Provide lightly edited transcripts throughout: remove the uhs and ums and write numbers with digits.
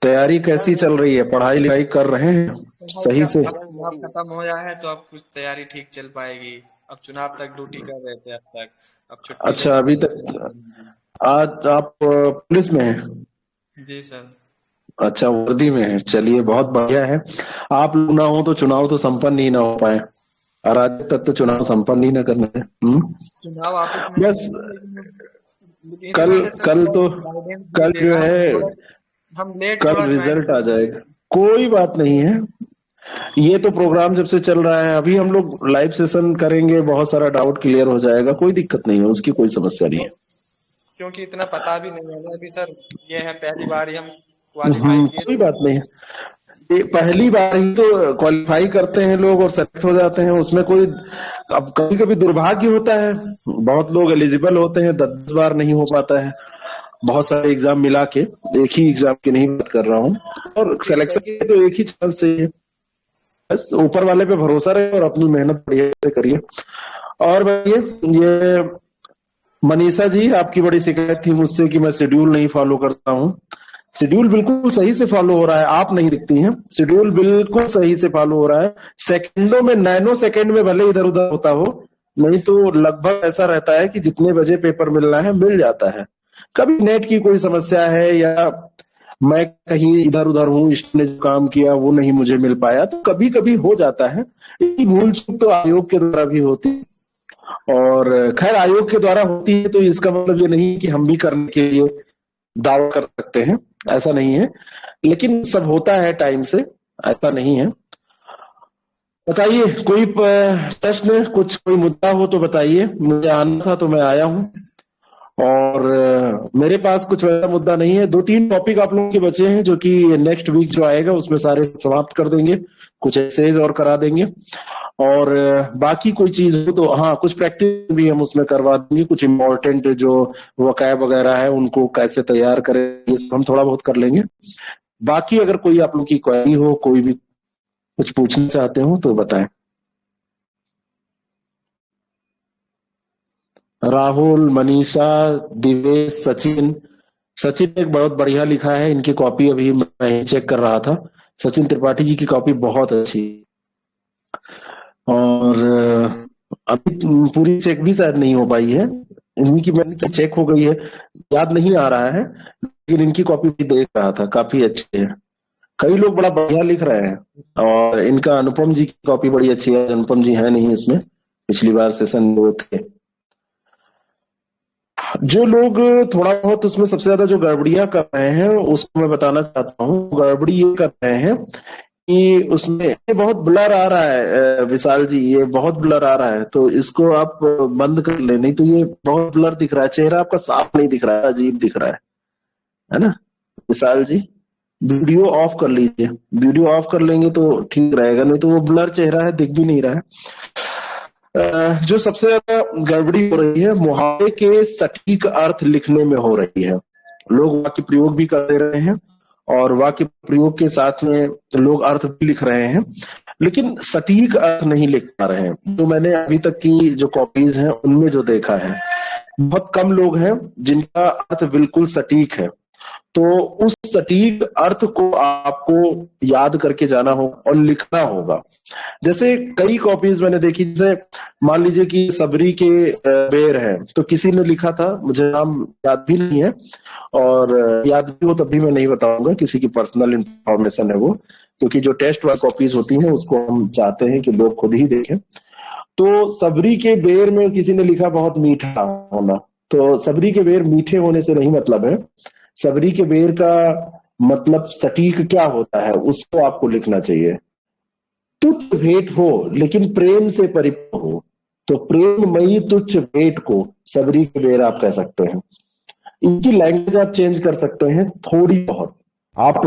तैयारी कैसी सर चल रही है? पढ़ाई लिखाई कर रहे हैं फिलहाल सही क्या से? अगर चुनाव खत्म हो जाए तो अब कुछ तैयारी ठीक चल पाएगी। अब चुनाव तक ड्यूटी कर रहे थे अब तक। अब छुट्टी अच्छा, लेने अभी की तक आज आप पुलिस में हैं? जी सर। अच्छा, वर्दी में है, चलिए बहुत बढ़िया है। आप लोग ना हो तो चुनाव तो संपन्न ही ना हो पाए, और आज तक तो चुनाव संपन्न ही ना करने हैं। चुनाव ऑफिस में बस है लेकिन इस कल वजह से कल थोड़ा तो गाइडेंस कल जो दीजिएगा। है, हम लेट कल थोड़ा ज्वाइन रिजल्ट आ किए हैं। जाएगा। कोई बात नहीं है, ये तो प्रोग्राम जब से चल रहा है, अभी हम लोग लाइव सेशन करेंगे, बहुत सारा डाउट क्लियर हो जाएगा, कोई दिक्कत नहीं है, उसकी कोई समस्या नहीं है। क्योंकि इतना पता भी नहीं है ना अभी सर। ये है पहली बार ही हम क्वालिफाई किए कोई तो। बात नहीं है। ये पहली बार ही तो क्वालिफाई करते हैं लोग और सेलेक्ट हो जाते हैं, उसमें कोई, अब कभी कभी दुर्भाग्य होता है, बहुत लोग एलिजिबल होते हैं, 10 बार नहीं हो पाता है। बहुत सारे एग्जाम मिला के, एक ही एग्जाम की नहीं बात कर रहा हूँ, और ठीक है। सिलेक्शन के तो एक ही चांस चाहिए। बस ऊपर वाले पे भरोसा रहे और अपनी मेहनत बढ़िया से करिए। और बताइए, ये मनीषा जी, आपकी बड़ी शिकायत थी मुझसे कि मैं शेड्यूल नहीं फॉलो करता हूँ। शेड्यूल बिल्कुल सही से फॉलो हो रहा है, आप नहीं दिखती हैं। शेड्यूल बिल्कुल सही से फॉलो हो रहा है, सेकंडों में, नैनो सेकंड में भले इधर उधर होता हो, नहीं तो लगभग ऐसा रहता है कि जितने बजे पेपर मिलना है मिल जाता है। कभी नेट की कोई समस्या है, या मैं कहीं इधर उधर हूँ, इसने जो काम किया वो नहीं मुझे मिल पाया, तो कभी कभी हो जाता है। इसकी भूल चूक तो आयोग के द्वारा भी होती है, और खैर आयोग के द्वारा होती है तो इसका मतलब ये नहीं कि हम भी करने के लिए दावा कर सकते हैं, ऐसा नहीं है। लेकिन सब होता है टाइम से, ऐसा नहीं है। बताइए, कोई प्रश्न, कुछ कोई मुद्दा हो तो बताइए, मुझे आना था तो मैं आया हूँ। और मेरे पास कुछ वैसा मुद्दा नहीं है। 2-3 टॉपिक आप लोगों के बचे हैं जो कि नेक्स्ट वीक जो आएगा उसमें सारे समाप्त कर देंगे, कुछ एसेज और करा देंगे। और बाकी कोई चीज हो तो हाँ, कुछ प्रैक्टिस भी हम उसमें करवा देंगे, कुछ इम्पोर्टेंट जो वोकैब वगैरह है उनको कैसे तैयार करें, ये सब हम थोड़ा बहुत कर लेंगे। बाकी अगर कोई आप लोग की क्वेरी हो, कोई भी कुछ पूछना चाहते हो तो बताएं। राहुल, मनीषा, दिवेश, सचिन। सचिन एक बहुत बढ़िया लिखा है, इनकी कॉपी अभी मैं चेक कर रहा था। सचिन त्रिपाठी जी की कॉपी बहुत अच्छी। और अभी पूरी चेक भी शायद नहीं हो पाई है, इन्हीं की मैंने की चेक हो गई है, याद नहीं आ रहा है, लेकिन इनकी कॉपी भी देख रहा था, काफी अच्छी है। कई लोग बड़ा बढ़िया लिख रहे हैं। और इनका अनुपम जी की कॉपी बड़ी अच्छी है, अनुपम जी है नहीं इसमें, पिछली बार सेशन वो थे। जो लोग थोड़ा बहुत उसमें सबसे ज्यादा जो गड़बड़ियां कर रहे हैं उसको मैं बताना चाहता हूँ। गड़बड़ी ये कर रहे हैं कि उसमें ये बहुत ब्लर आ रहा है, विशाल जी, ये बहुत ब्लर आ रहा है, तो इसको आप बंद कर ले, नहीं तो ये बहुत ब्लर दिख रहा है, चेहरा आपका साफ नहीं दिख रहा है, अजीब दिख रहा है ना विशाल जी? वीडियो ऑफ कर लीजिए, वीडियो ऑफ कर लेंगे तो ठीक रहेगा, नहीं तो वो ब्लर चेहरा है, दिख भी नहीं रहा है। जो सबसे ज्यादा गड़बड़ी हो रही है, मुहावरे के सटीक अर्थ लिखने में हो रही है। लोग वाक्य प्रयोग भी कर दे रहे हैं, और वाक्य प्रयोग के साथ में लोग अर्थ भी लिख रहे हैं, लेकिन सटीक अर्थ नहीं लिख पा रहे हैं। तो मैंने अभी तक की जो कॉपीज हैं उनमें जो देखा है, बहुत कम लोग हैं जिनका अर्थ बिल्कुल सटीक है। तो उस सटीक अर्थ को आपको याद करके जाना होगा और लिखना होगा। जैसे कई कॉपीज मैंने देखी, जैसे मान लीजिए कि सबरी के बेर है, तो किसी ने लिखा था, मुझे नाम याद भी नहीं है, और याद भी हो तब भी मैं नहीं बताऊंगा, किसी की पर्सनल इंफॉर्मेशन है वो, क्योंकि जो टेस्ट वाली कॉपीज होती हैं उसको हम चाहते हैं कि लोग खुद ही देखें। तो सबरी के बेर में किसी ने लिखा बहुत मीठा होना, तो सबरी के बेर मीठे होने से नहीं मतलब है। सबरी के बेर का मतलब सटीक क्या होता है उसको आपको लिखना चाहिए। तुच्छ भेंट हो लेकिन प्रेम से परिपूर्ण हो, तो प्रेममयी तुच्छ भेंट को सबरी के बेर आप कह सकते हैं। इनकी लैंग्वेज आप चेंज कर सकते हैं थोड़ी बहुत, आप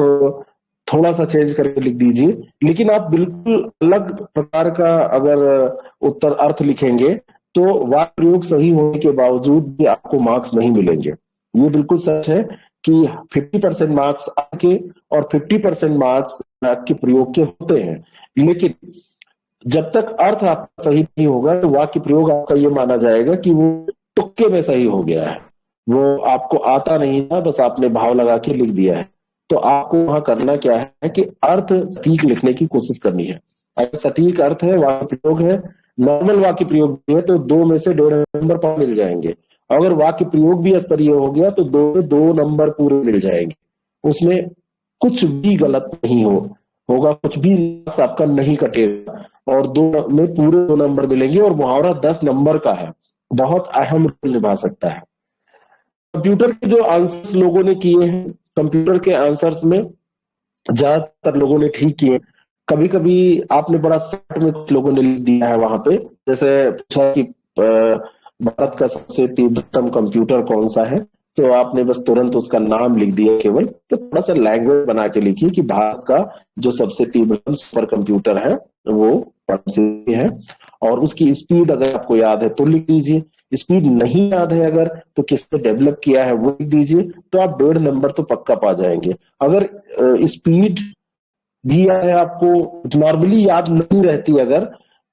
थोड़ा सा चेंज करके लिख दीजिए, लेकिन आप बिल्कुल अलग प्रकार का अगर उत्तर अर्थ लिखेंगे तो वाक्य प्रयोग सही होने के बावजूद भी आपको मार्क्स नहीं मिलेंगे। ये बिल्कुल सच है कि 50% मार्क्स आपके और 50% मार्क्स वाक्य प्रयोग के होते हैं, लेकिन जब तक अर्थ आपका सही नहीं होगा तो वाक्य प्रयोग आपका ये माना जाएगा कि वो तुक्के में सही हो गया है, वो आपको आता नहीं था, बस आपने भाव लगा के लिख दिया है। तो आपको वहां करना क्या है कि अर्थ सटीक लिखने की कोशिश करनी है। अगर सटीक अर्थ है, वाक्य प्रयोग है, नॉर्मल वाक्य प्रयोग भी है, तो 2 में से 1.5 नंबर पर मिल जाएंगे। अगर वाक्य प्रयोग भी स्तरीय हो गया तो 2 में 2 नंबर पूरे मिल जाएंगे। उसमें कुछ भी गलत नहीं होगा, कुछ भी आपका नहीं कटेगा, और 2 में पूरे 2 नंबर मिलेंगे। और मुहावरा 10 नंबर का है, बहुत अहम रोल निभा सकता है। कंप्यूटर के जो आंसर्स लोगों ने किए हैं, कंप्यूटर के आंसर्स में ज्यादातर लोगों ने ठीक किए। कभी कभी आपने बड़ा शॉर्ट में कुछ लोगों ने लिख दिया है वहां पे, जैसे पूछा कि भारत का सबसे तीव्रतम कंप्यूटर कौन सा है, तो आपने बस तुरंत उसका नाम लिख दिया केवल। तो थोड़ा सा लैंग्वेज बना के लिखिए कि भारत का जो सबसे तीव्रतम सुपर कंप्यूटर है वो कौन सी है, और उसकी स्पीड अगर आपको याद है तो लिख दीजिए। स्पीड नहीं याद है अगर, तो किसने डेवलप किया है वो लिख दीजिए, तो आप 1.5 नंबर तो पक्का पा जाएंगे। अगर स्पीड भी है आपको नॉर्मली याद नहीं रहती अगर,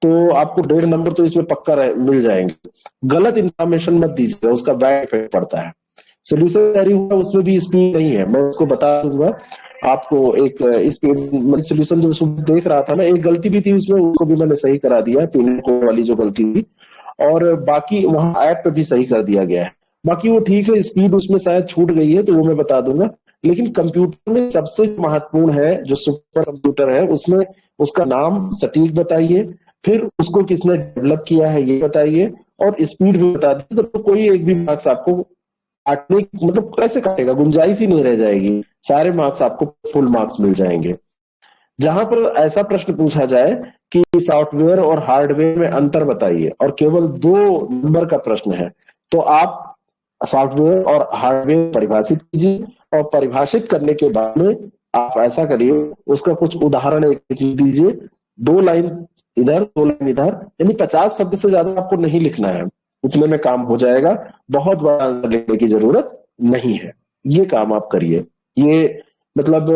तो आपको 1.5 नंबर तो इसमें पक्का मिल जाएंगे। गलत इंफॉर्मेशन मत दीजिएगा, उसका बैड इफेक्ट पड़ता है। सोल्यूशन तैयारी हुआ उसमें भी स्पीड नहीं है, मैं उसको बता दूंगा आपको। एक स्पीड सोल्यूशन जो देख रहा था ना, एक गलती भी थी उसमें, उसको भी मैंने सही करा दिया, पिन कोड वाली जो गलती थी, और बाकी वहां ऐप पे भी सही कर दिया गया है। बाकी वो ठीक है, स्पीड उसमें शायद छूट गई है तो वो मैं बता दूंगा। लेकिन कंप्यूटर में सबसे महत्वपूर्ण है जो सुपर कंप्यूटर है, उसमें उसका नाम सटीक बताइए, फिर उसको किसने डेवलप किया है ये बताइए, और स्पीड भी बता दीजिए। तो कोई एक भी मार्क्स आपको काटने, मतलब कैसे काटेगा, गुंजाइश ही नहीं रह जाएगी, सारे मार्क्स आपको फुल मार्क्स मिल जाएंगे। जहां पर ऐसा प्रश्न पूछा जाए कि सॉफ्टवेयर और हार्डवेयर में अंतर बताइए, और केवल 2 नंबर का प्रश्न है, तो आप सॉफ्टवेयर और हार्डवेयर परिभाषित कीजिए, और परिभाषित करने के बाद में आप ऐसा करिए, उसका कुछ उदाहरण एक दीजिए, 2 लाइन इधर 2 लाइन इधर, यानी 50 शब्द से ज्यादा आपको नहीं लिखना है, उतने में काम हो जाएगा। बहुत बड़ा आंसर लिखने की जरूरत नहीं है, ये काम आप करिए। ये मतलब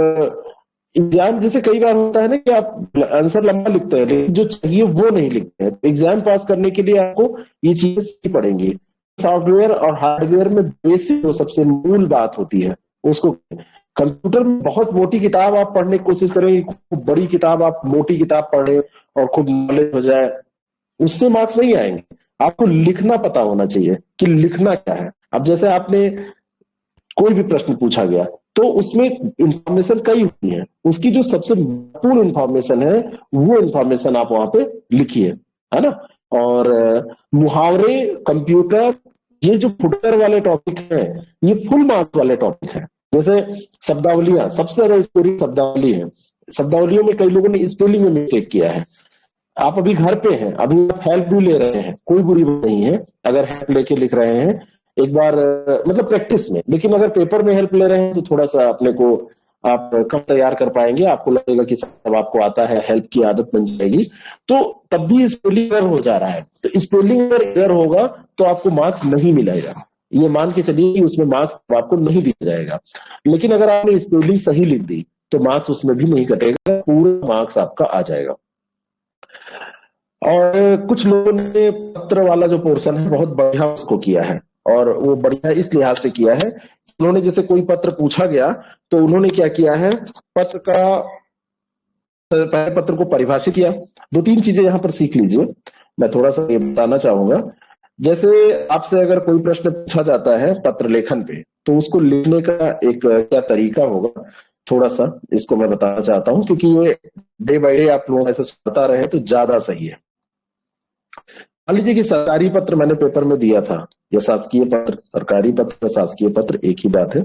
एग्जाम जैसे कई बार होता है ना कि आप आंसर लंबा लिखते हैं लेकिन जो चाहिए वो नहीं लिखते हैं, एग्जाम पास करने के लिए आपको ये चीजें सीखनी पड़ेंगी। सॉफ्टवेयर और हार्डवेयर में बेसिक जो सबसे मूल बात होती है उसको, कंप्यूटर में बहुत मोटी किताब आप पढ़ने की कोशिश करें, खूब बड़ी किताब आप मोटी किताब पढ़ें और खूब नॉलेज हो जाए, उससे मार्क्स नहीं आएंगे। आपको लिखना पता होना चाहिए कि लिखना क्या है। अब जैसे आपने कोई भी प्रश्न पूछा गया तो उसमें इंफॉर्मेशन कई होती है, उसकी जो सबसे महत्वपूर्ण इंफॉर्मेशन है वो इंफॉर्मेशन आप वहां पे लिखिए, है ना। और मुहावरे, कंप्यूटर, ये जो फुटर वाले टॉपिक है ये फुल मार्क्स वाले टॉपिक है। जैसे शब्दावलियां, सबसे ज्यादा स्कोरिंग शब्दावली है। शब्दावलियों में कई लोगों ने स्पेलिंग में मिस्टेक किया है। आप अभी घर पे हैं, अभी आप हेल्प भी ले रहे हैं, कोई बुरी बात नहीं है अगर हेल्प लेके लिख रहे हैं एक बार, मतलब प्रैक्टिस में। लेकिन अगर पेपर में हेल्प ले रहे हैं तो थोड़ा सा अपने को आप कम तैयार कर पाएंगे, आपको लगेगा कि सब आपको आता है, हेल्प की आदत बन जाएगी, तो तब भी स्पेलिंग एरर हो जा रहा है। तो स्पेलिंग अगर एरर होगा तो आपको मार्क्स नहीं मिलेगा, ये मान के चलिए कि उसमें मार्क्स आपको नहीं दिया जाएगा। लेकिन अगर आपने स्पेलिंग सही लिख दी तो मार्क्स उसमें भी नहीं कटेगा, पूरा मार्क्स आपका आ जाएगा। और कुछ लोगों ने पत्र वाला जो पोर्शन है बहुत बढ़िया उसको किया है, और वो बढ़िया इस लिहाज से किया है, उन्होंने जैसे कोई पत्र पूछा गया तो उन्होंने क्या किया है, पत्र का पहले पत्र को परिभाषित किया। 2-3 चीजें यहां पर सीख लीजिए, मैं थोड़ा सा ये बताना चाहूंगा। जैसे आपसे अगर कोई प्रश्न पूछा जाता है पत्र लेखन पे, तो उसको लिखने का एक क्या तरीका होगा, थोड़ा सा इसको मैं बताना चाहता हूं, क्योंकि ये डे बाय डे आप लोग ऐसे सुनता रहे तो ज्यादा सही है। मान लीजिए कि सरकारी पत्र मैंने पेपर में दिया था, या शासकीय पत्र, सरकारी पत्र शासकीय पत्र एक ही बात है।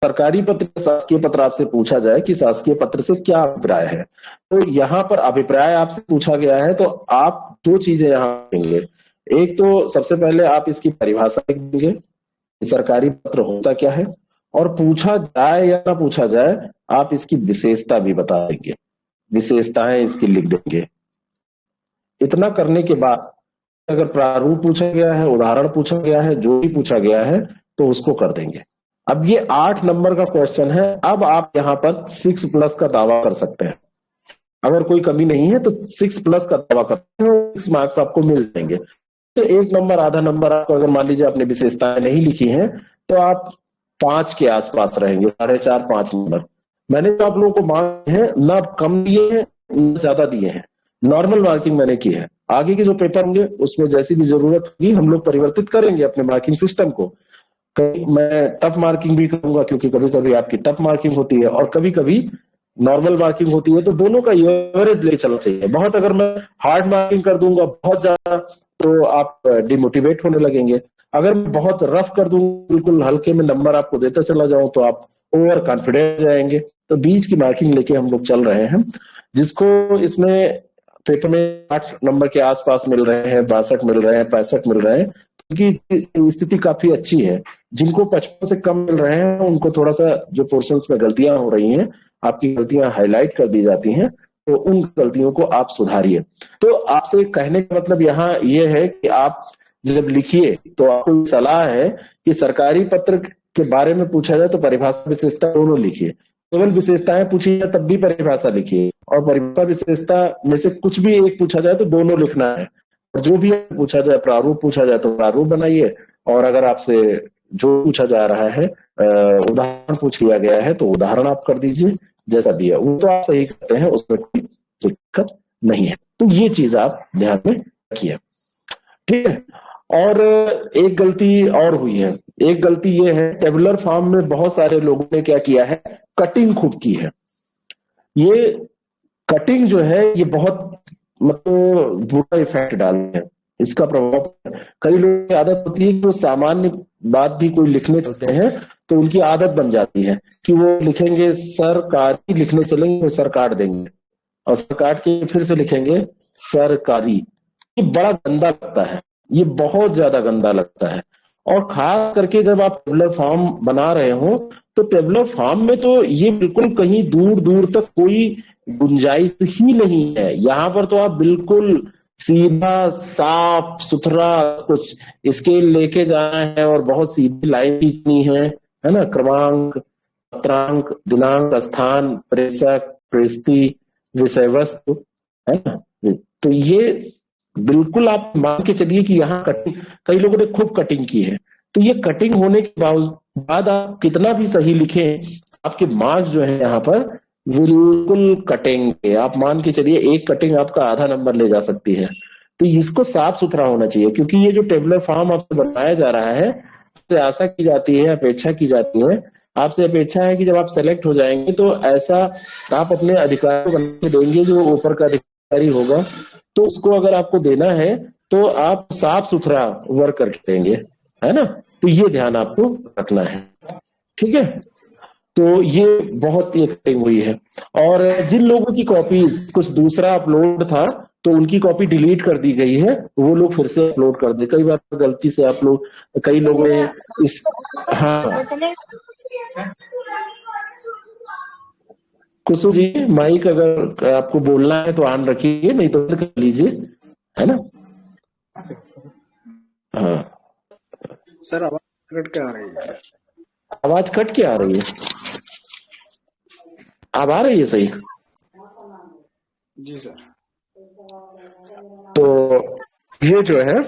सरकारी पत्र शासकीय पत्र आपसे पूछा जाए कि शासकीय पत्र से क्या अभिप्राय है, तो यहाँ पर अभिप्राय आपसे पूछा गया है, तो आप 2 चीजें यहाँ देंगे। एक तो सबसे पहले आप इसकी परिभाषा लिख देंगे, सरकारी पत्र होता क्या है, और पूछा जाए या ना पूछा जाए आप इसकी विशेषता भी बता देंगे, विशेषताएं इसकी लिख देंगे। इतना करने के बाद अगर प्रारूप पूछा गया है, उदाहरण पूछा गया है, जो भी पूछा गया है तो उसको कर देंगे। अब ये 8 नंबर का क्वेश्चन है, अब आप यहाँ पर 6+ का दावा कर सकते हैं। अगर कोई कमी नहीं है तो 6+ का दावा करते हैं, 6 मार्क्स आपको मिल जाएंगे। तो 1 नंबर आधा नंबर आपको, अगर मान लीजिए आपने विशेषताएं नहीं लिखी हैं तो आप 5 के आसपास रहेंगे, 4.5-5 नंबर। मैंने तो आप लोगों को मार्क्स हैं ना कम दिए हैं ना ज्यादा दिए हैं, नॉर्मल मार्किंग मैंने की है। आगे के जो पेपर होंगे उसमें जैसी भी जरूरत होगी हम लोग परिवर्तित करेंगे अपने मार्किंग सिस्टम को। कभी मैं टफ मार्किंग भी करूंगा क्योंकि कभी कभी आपकी टफ मार्किंग होती है और कभी कभी नॉर्मल मार्किंग होती है, तो दोनों का एवरेज ले चलना चाहिए। बहुत अगर मैं हार्ड मार्किंग कर दूंगा बहुत ज्यादा तो आप डिमोटिवेट होने लगेंगे। अगर मैं बहुत रफ कर दूं, बिल्कुल हल्के में नंबर आपको देता चला जाऊं तो आप ओवर कॉन्फिडेंट हो जाएंगे। तो बीच की मार्किंग लेके हम लोग चल रहे हैं। जिसको इसमें पेपर में 8 नंबर के आसपास मिल रहे हैं, 62 मिल रहे हैं, 65 मिल रहे हैं, उनकी स्थिति काफी अच्छी है। जिनको 55 से कम मिल रहे हैं उनको थोड़ा सा जो पोर्शंस में गलतियां हो रही हैं, आपकी गलतियां हाईलाइट कर दी जाती हैं, तो उन गलतियों को आप सुधारिए। तो आपसे कहने का मतलब यहाँ ये है कि आप जब लिखिए तो आपको सलाह है कि सरकारी पत्र के बारे में पूछा जाए तो परिभाषा विशेषता दोनों लिखिए। केवल विशेषताएं पूछी जाए तब भी परिभाषा लिखिए, और परिभाषा विशेषता में से कुछ भी एक पूछा जाए तो दोनों लिखना है। और जो भी पूछा जाए, प्रारूप पूछा जाए तो प्रारूप बनाइए, और अगर आपसे जो पूछा जा रहा है उदाहरण पूछ लिया गया है तो उदाहरण आप कर दीजिए, जैसा भी है वो तो आप सही करते हैं, उसमें कोई दिक्कत नहीं है। तो ये चीज आप ध्यान में रखिए, ठीक है। और एक गलती और हुई है। एक गलती ये है, टेबुलर फॉर्म में बहुत सारे लोगों ने क्या किया है, कटिंग खूब की है। ये कटिंग जो है ये बहुत मतलब बुरा इफेक्ट डालते हैं, इसका प्रभाव। कई लोगों की आदत होती है कि वो सामान्य बात भी कोई लिखने चलते हैं तो उनकी आदत बन जाती है कि वो लिखेंगे सरकारी, लिखने चलेंगे तो सर काट देंगे, और सर काट के फिर से लिखेंगे सरकारी। ये बड़ा गंदा लगता है, ये बहुत ज्यादा गंदा लगता है। और खास करके जब आप टेबुलर फॉर्म बना रहे हो तो टेबुलर फॉर्म में तो ये बिल्कुल कहीं दूर दूर तक कोई गुंजाइश ही नहीं है। यहाँ पर तो आप बिल्कुल सीधा साफ सुथरा कुछ स्केल लेके जाना है और बहुत सीधी लाइन खींचनी है ना। क्रमांक, पत्रांक, दिनांक, स्थान, प्रेषक, प्रेषित, विषय वस्तु, है ना। तो ये बिल्कुल आप मान के चलिए कि यहाँ कटिंग, कई लोगों ने खूब कटिंग की है, तो ये कटिंग होने के बाद आप कितना भी सही लिखें, आपके मार्क्स जो है यहाँ पर बिल्कुल कटेंगे। आप मान के चलिए एक कटिंग आपका आधा नंबर ले जा सकती है। तो इसको साफ सुथरा होना चाहिए, क्योंकि ये जो टेबुलर फॉर्म आपसे बनाया जा रहा है, आपसे आशा की जाती है, अपेक्षा की जाती है, आपसे अपेक्षा है कि जब आप सेलेक्ट हो जाएंगे तो ऐसा आप अपने अधिकार को बना के देंगे, जो ऊपर का अधिकारी होगा तो उसको अगर आपको देना है तो आप साफ सुथरा वर्क करके देंगे, है ना। तो ये ध्यान आपको रखना है, ठीक है। तो ये बहुत ही कटिंग हुई है। और जिन लोगों की कॉपी कुछ दूसरा अपलोड था तो उनकी कॉपी डिलीट कर दी गई है, वो लोग फिर से अपलोड कर दे। कई बार गलती से आप लोग, कई लोगों ने इस, हाँ कुसुम जी, माइक अगर आपको बोलना है तो ऑन रखिए, नहीं तो कर लीजिए, है ना। हाँ सर आवाज कट के आ रही है। आवाज कट के आ रही है, अब आ रही है सही? जी सर। तो ये जो है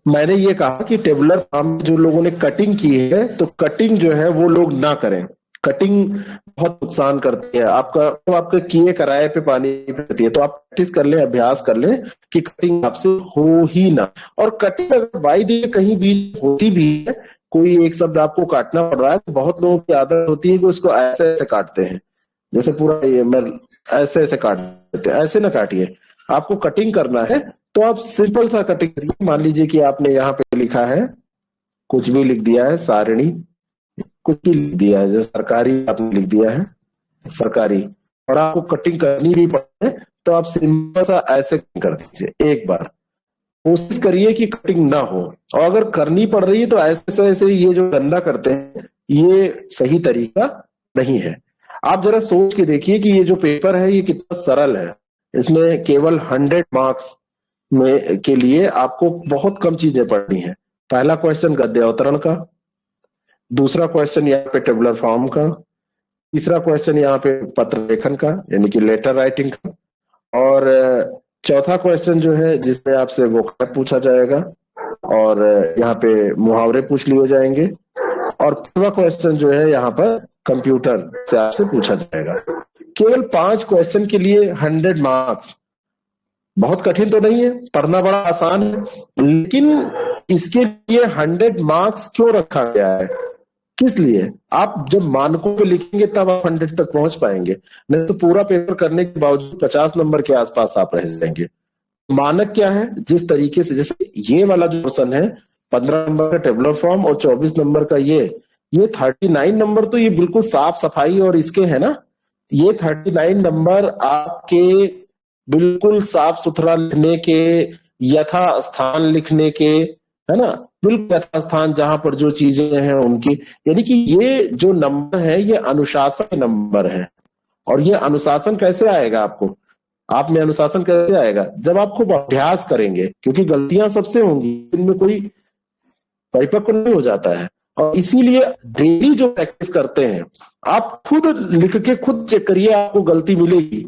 मैंने ये कहा कि टेबुलर फॉर्म में जो लोगों ने कटिंग की है तो कटिंग जो है वो लोग ना करें। कटिंग बहुत नुकसान करती है आपका, तो आपके किए कराए पे पानी फिरती है। तो आप प्रैक्टिस कर लें, अभ्यास कर लें कि कटिंग आपसे हो ही ना। और कटिंग अगर बाई दी कहीं भी होती भी है, कोई एक शब्द आपको काटना पड़ रहा है, तो बहुत लोगों की आदत होती है कि उसको ऐसे ऐसे काटते हैं, जैसे पूरा ये मैं ऐसे ऐसे काट देते हैं। ऐसे ना काटिए, आपको कटिंग करना है तो आप सिंपल सा कटिंग करिए। मान लीजिए कि आपने यहाँ पे लिखा है, कुछ भी लिख दिया है, सारणी कुछ भी लिख दिया है, जैसे सरकारी आपने लिख दिया है सरकारी, और आपको कटिंग करनी भी पड़े तो आप सिंपल सा ऐसे कर दीजिए। एक बार कोशिश करिए कि कटिंग ना हो, और अगर करनी पड़ रही है तो ऐसे ऐसे ये जो गंदा करते हैं ये सही तरीका नहीं है। आप जरा सोच के देखिए कि ये जो पेपर है ये कितना सरल है। इसमें केवल 100 मार्क्स में के लिए आपको बहुत कम चीजें पढ़नी है। पहला क्वेश्चन गद्य अवतरण का, दूसरा क्वेश्चन यहाँ पे टेबुलर फॉर्म का, तीसरा क्वेश्चन यहाँ पे पत्र लेखन का यानी कि लेटर राइटिंग का, और चौथा क्वेश्चन जो है जिसमें आपसे वोकैब पूछा जाएगा, और यहाँ पे मुहावरे पूछ लिए जाएंगे, और पांचवा क्वेश्चन जो है यहाँ पर कंप्यूटर से आपसे पूछा जाएगा। केवल 5 क्वेश्चन के लिए 100 मार्क्स, बहुत कठिन तो नहीं है, पढ़ना बड़ा आसान है, लेकिन इसके लिए 100 मार्क्स क्यों रखा गया है, किस लिए? आप जब मानकों पे लिखेंगे तब आप 100 तक पहुंच पाएंगे, नहीं तो पूरा पेपर करने के बावजूद 50 नंबर के आसपास आप रह जाएंगे। मानक क्या है? जिस तरीके से, जैसे ये वाला जो क्वेश्चन है 15 नंबर का टेबुलर फॉर्म और 24 नंबर का ये 39 नंबर तो ये बिल्कुल साफ सफाई और इसके है ना, ये 39 नंबर आपके बिल्कुल साफ सुथरा लिखने के, यथा स्थान लिखने के, है ना, बिल्कुल यथा स्थान जहां पर जो चीजें हैं उनकी, यानी कि ये जो नंबर है ये अनुशासन नंबर है। और ये अनुशासन कैसे आएगा आपको, आप में अनुशासन कैसे आएगा? जब आप खूब अभ्यास करेंगे, क्योंकि गलतियां सबसे होंगी, इनमें कोई परिपक्व नहीं हो जाता है। और इसीलिए डेली जो प्रैक्टिस करते हैं, आप खुद लिख के खुद चेक करिए, आपको गलती मिलेगी।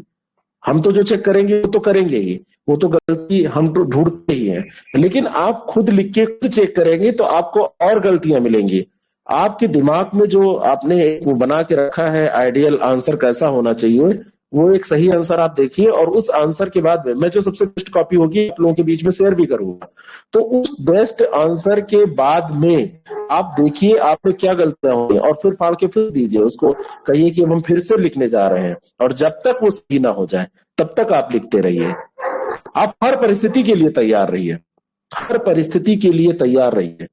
हम तो जो चेक करेंगे वो तो करेंगे ही, वो तो गलती हम तो ढूंढते ही हैं, लेकिन आप खुद लिख के खुद चेक करेंगे तो आपको और गलतियां मिलेंगी। आपके दिमाग में जो आपने वो बना के रखा है आइडियल आंसर कैसा होना चाहिए, वो एक सही आंसर आप देखिए, और उस आंसर के बाद मैं जो सबसे बेस्ट कॉपी होगी आप लोगों के बीच में शेयर भी करूंगा, तो उस बेस्ट आंसर के बाद में आप देखिए आप में क्या गलतियां होंगी, और फिर फाड़ के फिर दीजिए उसको, कहिए कि हम फिर से लिखने जा रहे हैं, और जब तक वो सही ना हो जाए तब तक आप लिखते रहिए। आप हर परिस्थिति के लिए तैयार रहिए, हर परिस्थिति के लिए तैयार रहिए।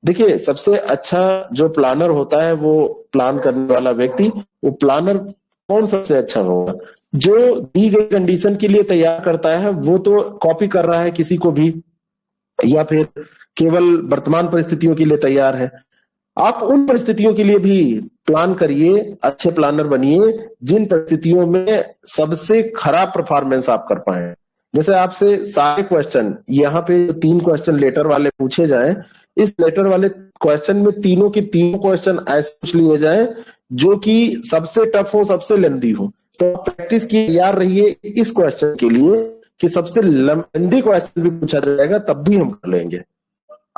देखिए, सबसे अच्छा जो प्लानर होता है, वो प्लान करने वाला व्यक्ति, वो प्लानर कौन सबसे अच्छा होगा? जो दी गई कंडीशन के लिए तैयार करता है, वो तो कॉपी कर रहा है किसी को भी, या फिर केवल वर्तमान परिस्थितियों के लिए तैयार है। आप उन परिस्थितियों के लिए भी प्लान करिए, अच्छे प्लानर बनिए जिन परिस्थितियों में सबसे खराब परफॉर्मेंस आप कर पाए। जैसे आपसे सारे क्वेश्चन, यहाँ पे 3 क्वेश्चन लेटर वाले पूछे जाएं, इस लेटर वाले क्वेश्चन में तीनों के तीनों क्वेश्चन ऐसे पूछ लिए जाएं जो कि सबसे टफ हो, सबसे लेंदी हो। तो प्रैक्टिस की तैयार रहिए इस क्वेश्चन के लिए कि सबसे लेंदी क्वेश्चन भी पूछा जाएगा तब भी हम कर लेंगे।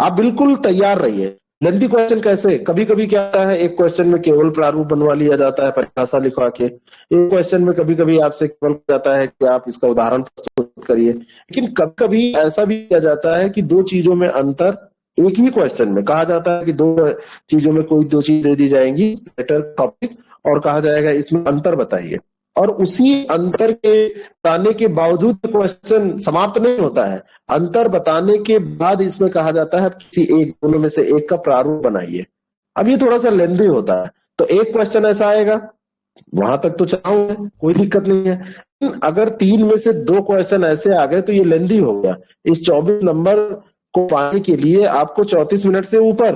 आप बिल्कुल तैयार रहिए। लेंदी क्वेश्चन कैसे? कभी कभी क्या होता है, एक क्वेश्चन में केवल प्रारूप बनवा लिया जाता है परिभाषा लिखवा के, एक क्वेश्चन में कभी कभी आपसे केवल जाता है कि आप इसका उदाहरण प्रस्तुत करिए, लेकिन कभी कभी ऐसा भी किया जाता है कि 2 चीजों में अंतर, एक ही क्वेश्चन में कहा जाता है कि 2 चीजों में कोई 2 चीज दे दी जाएंगी, लेटर टॉपिक, और कहा जाएगा इसमें अंतर बताइए, और उसी अंतर के बताने के बावजूद क्वेश्चन समाप्त नहीं होता है। अंतर बताने के बाद इसमें कहा जाता है किसी एक दोनों में से एक का प्रारूप बनाइए। अब ये थोड़ा सा लेंदी होता है, तो एक क्वेश्चन ऐसा आएगा, वहां तक तो चाहूंगा, कोई दिक्कत नहीं है। अगर 3 में से 2 क्वेश्चन ऐसे आ गए तो ये लेंदी हो गया। इस 24 नंबर को पाने के लिए आपको 34 मिनट से ऊपर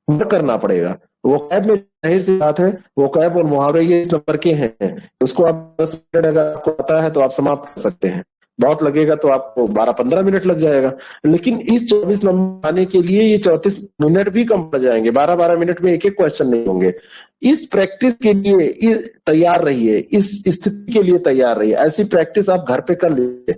करना पड़ेगा। वो कैब में जाहिर सी बात है, वो कैब और मुहावरे ये इस नंबर के हैं, उसको आप 10 मिनट अगर आपको पता है तो आप समाप्त कर सकते हैं। बहुत लगेगा तो आपको 12-15 मिनट लग जाएगा, लेकिन इस 24 नंबर आने के लिए ये 34 मिनट भी कम पड़ जाएंगे। 12-12 मिनट में एक एक क्वेश्चन नहीं होंगे। इस प्रैक्टिस के लिए तैयार रहिए, इस स्थिति के लिए तैयार रहिए। ऐसी प्रैक्टिस आप घर पे कर लीजिए,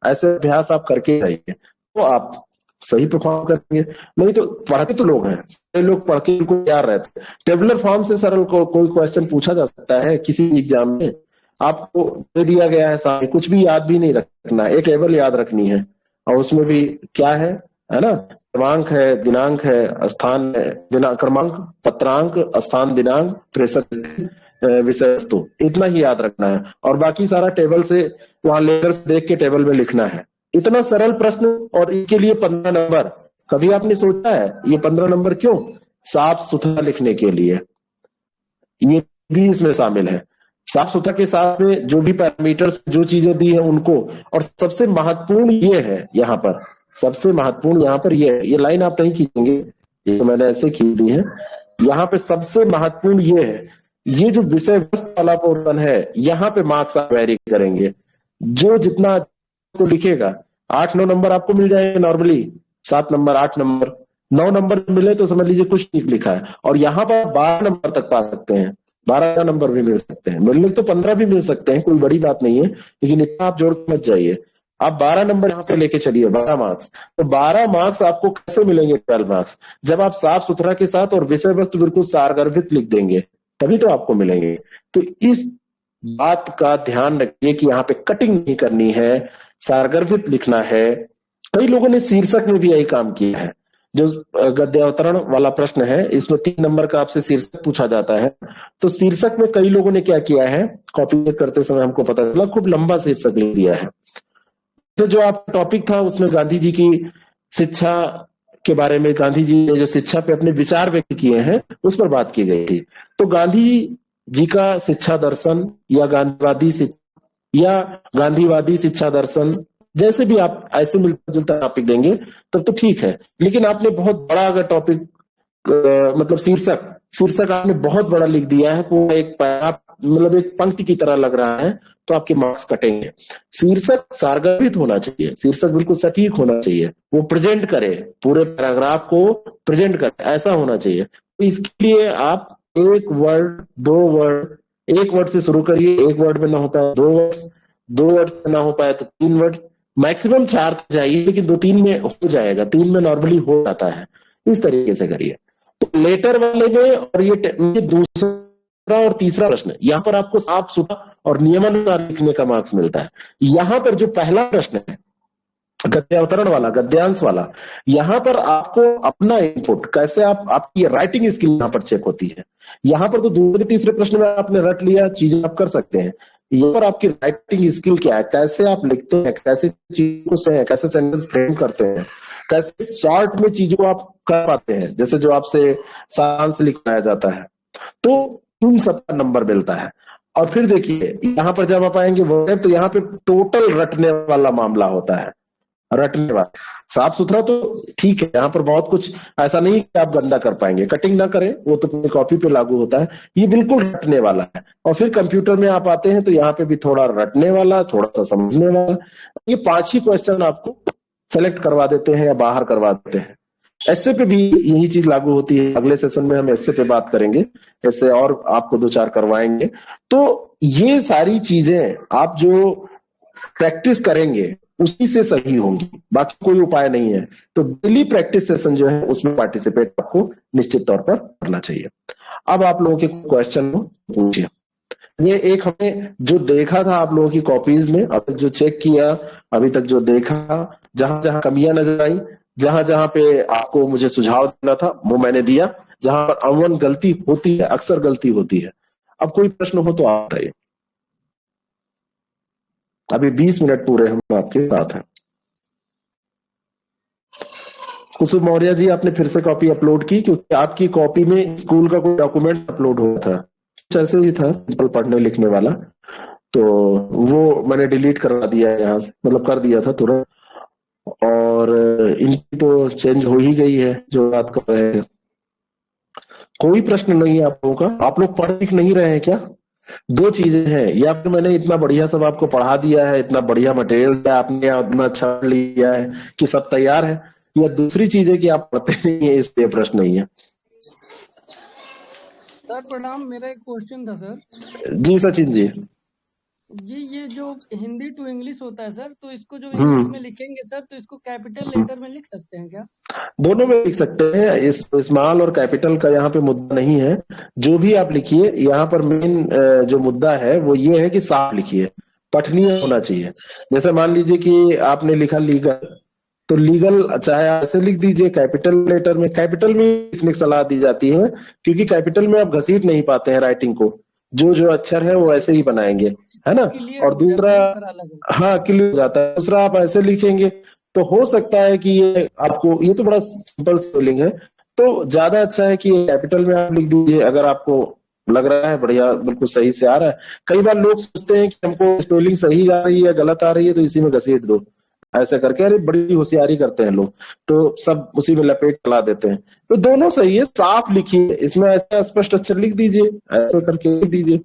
ऐसे अभ्यास आप करके जाइए तो आप सही परफॉर्म करेंगे। नहीं तो पढ़ते तो लोग हैं, सारे लोग पढ़ के उनको तैयार रहते हैं। टेबुलर फॉर्म से सरल कोई क्वेश्चन पूछा जा सकता है किसी भी एग्जाम में, आपको दे दिया गया है सामने, कुछ भी याद भी नहीं रखना, एक टेबल याद रखनी है, और उसमें भी क्या है ना, क्रमांक है, दिनांक है, स्थान है, दिनांक, क्रमांक, पत्रांक, स्थान, दिनांक, प्रेषक, विषय वस्तु, इतना ही याद रखना है, और बाकी सारा टेबल से वहां लेकर देख के टेबल में लिखना है। इतना सरल प्रश्न, और इसके लिए 15 नंबर। कभी आपने सोचा है ये 15 नंबर क्यों? साफ सुथरा लिखने के लिए, ये भी इसमें शामिल है। साफ सुथरा के साथ में जो भी पैरामीटर्स, जो चीजें दी है उनको, और सबसे महत्वपूर्ण ये है यहाँ पर, सबसे महत्वपूर्ण यहाँ पर ये लाइन आप नहीं खींचेंगे, ये तो मैंने ऐसे खींच दी है। यहाँ पे सबसे महत्वपूर्ण ये है, ये जो विषय वस्तु वाला पोर्शन है, यहाँ पे मार्क्स आप वेरी करेंगे। जो जितना तो लिखेगा, 8-9 नंबर आपको मिल जाएंगे नॉर्मली, 7 नंबर, 8 नंबर, 9 नंबर मिले तो समझ लीजिए कुछ ठीक लिखा है। और यहाँ पर 12 नंबर तक पा सकते हैं, 12 नंबर भी मिल सकते हैं, मिलने तो 15 भी मिल सकते हैं, कोई बड़ी बात नहीं है, लेकिन इतना आप जोड़ के मत जाइए। आप 12 नंबर यहाँ पे लेके चलिए, 12 मार्क्स। तो 12 मार्क्स आपको कैसे मिलेंगे? 12 मार्क्स जब आप साफ सुथरा के साथ और विषय वस्तु बिल्कुल सारगर्भित लिख देंगे, तभी तो आपको मिलेंगे। तो इस बात का ध्यान रखिए कि यहाँ पे कटिंग नहीं करनी है, सारगर्भित लिखना है। कई लोगों ने शीर्षक में भी यही काम किया है। जो गद्यावतरण वाला प्रश्न है, इसमें 3 नंबर का आपसे शीर्षक पूछा जाता है। तो शीर्षक में कई लोगों ने क्या किया है, कॉपी करते समय हमको पता चला खूब लंबा शीर्षक लिख दिया है। तो जो आपका टॉपिक था उसमें गांधी जी की शिक्षा के बारे में, गांधी जी ने जो शिक्षा पे अपने विचार व्यक्त किए हैं उस पर बात की गई थी। तो गांधी जी का शिक्षा दर्शन या गांधीवादी या गांधीवादी शिक्षा दर्शन, जैसे भी आप ऐसे मिलता जुलता टॉपिक देंगे तब तो ठीक है। लेकिन आपने बहुत बड़ा अगर टॉपिक मतलब शीर्षक आपने बहुत बड़ा लिख दिया है, पूरा एक पैरा मतलब एक पंक्ति की तरह लग रहा है, तो आपके मार्क्स कटेंगे। शीर्षक सारगर्भित होना चाहिए, शीर्षक बिल्कुल सटीक होना चाहिए, वो प्रेजेंट करे, पूरे पैराग्राफ को प्रेजेंट करे, ऐसा होना चाहिए। तो इसके लिए आप एक वर्ड, 2 वर्ड, एक वर्ड से शुरू करिए, एक वर्ड में ना हो पाए 2 वर्ड, 2 वर्ड से ना हो पाए तो 3 वर्ड, मैक्सिमम 4 चाहिए, लेकिन 2-3 में हो जाएगा, 3 में नॉर्मली हो जाता है। इस तरीके से करिए। तो लेटर वाले में और ये दूसरा और तीसरा प्रश्न, यहां पर आपको साफ सुथरा और नियमानुसार लिखने का मार्क्स मिलता है। यहां पर जो पहला प्रश्न है गद्यावतरण वाला, गद्यांश वाला, यहां पर आपको अपना इनपुट कैसे आपकी राइटिंग स्किल यहां पर चेक होती है। यहां पर तो दूसरे तीसरे प्रश्न में आपने रट लिया, चीजें आप कर सकते हैं। यहाँ पर आपकी राइटिंग स्किल क्या है, कैसे आप लिखते हैं, कैसे चीजों से, कैसे सेंटेंस फ्रेम करते हैं, कैसे शॉर्ट में चीजों को आप कर पाते हैं, जैसे जो आपसे सारांश लिखाया जाता है। तो इन सब का नंबर मिलता है। और फिर देखिए यहाँ पर जब आप आएंगे वर्ब, तो यहाँ पे टोटल रटने वाला मामला होता है। रटने वाला साफ सुथरा तो ठीक है, यहाँ पर बहुत कुछ ऐसा नहीं कि आप गंदा कर पाएंगे, कटिंग ना करें, वो तो पूरी कॉपी पे लागू होता है। ये बिल्कुल रटने वाला है। और फिर कंप्यूटर में आप आते हैं तो यहाँ पे भी थोड़ा रटने वाला, थोड़ा सा समझने वाला, ये 5 ही क्वेश्चन आपको सेलेक्ट करवा देते हैं या बाहर करवा देते हैं। ऐसे पे भी यही चीज लागू होती है। अगले सेशन में हम ऐसे पे बात करेंगे, ऐसे और आपको 2-4 करवाएंगे। तो ये सारी चीजें आप जो प्रैक्टिस करेंगे उसी से सही होंगी, बाकी कोई उपाय नहीं है। तो डेली प्रैक्टिस सेशन जो है उसमें पार्टिसिपेट आपको निश्चित तौर पर करना चाहिए। अब आप लोगों के क्वेश्चन पूछिए। ये एक हमने जो देखा था आप लोगों की कॉपीज में, अब तक जो चेक किया, अभी तक जो देखा, जहां जहां कमियां नजर आई, जहां जहां पे आपको मुझे सुझाव देना था वो मैंने दिया। जहां पर अमूमन गलती होती है, अक्सर गलती होती है। अब कोई प्रश्न हो तो आप बताइए। अभी 20 मिनट पूरे हम आपके साथ हैं। कुसुम मौर्य जी, आपने फिर से कॉपी अपलोड की, क्योंकि आपकी कॉपी में स्कूल का कोई डॉक्यूमेंट अपलोड हुआ था, कुछ ऐसे ही था पढ़ने लिखने वाला, तो वो मैंने डिलीट करवा दिया है यहाँ से, मतलब कर दिया था तुरंत। और इनकी तो चेंज हो ही गई है जो बात कर रहे थे। कोई प्रश्न नहीं है आप लोगों का? आप लोग पढ़ लिख नहीं रहे हैं क्या? 2 चीजें हैं, या फिर मैंने इतना बढ़िया सब आपको पढ़ा दिया है, इतना बढ़िया मटेरियल दिया आपने, इतना अच्छा लिया है कि सब तैयार है, या दूसरी चीज है कि आप पढ़ते नहीं है इसलिए प्रश्न नहीं है। सर प्रणाम, मेरा एक क्वेश्चन था सर। जी सचिन जी। जी, ये जो हिंदी टू इंग्लिश होता है सर, तो इसको जो इंग्लिश में लिखेंगे सर, तो इसको कैपिटल लेटर में लिख सकते हैं क्या? दोनों में लिख सकते हैं, इस स्मॉल और कैपिटल का यहाँ पे मुद्दा नहीं है। जो भी आप लिखिए, यहाँ पर मेन जो मुद्दा है वो ये है कि साफ लिखिए, पठनीय होना चाहिए। जैसे मान लीजिए कि आपने लिखा लीगल, तो लीगल चाहे ऐसे लिख दीजिए, कैपिटल लेटर में, कैपिटल में लिखने की सलाह दी जाती है, क्योंकि कैपिटल में आप घसीट नहीं पाते हैं राइटिंग को, जो जो अक्षर है वो ऐसे ही बनाएंगे, है ना। और दूसरा, हाँ क्लियर हो जाता है। दूसरा आप ऐसे लिखेंगे तो हो सकता है कि ये आपको, ये तो बड़ा सिंपल स्पेलिंग है, तो ज्यादा अच्छा है कि कैपिटल में आप लिख दीजिए, अगर आपको लग रहा है बढ़िया बिल्कुल सही से आ रहा है। कई बार लोग सोचते हैं कि हमको स्पेलिंग सही आ रही है गलत आ रही है तो इसी में घसीट दो, ऐसे करके, अरे बड़ी होशियारी करते हैं लोग, तो सब उसी में लपेट चला देते हैं। तो दोनों सही है, साफ लिखिए, इसमें ऐसे स्पष्ट अक्षर लिख दीजिए, ऐसे करके लिख दीजिए,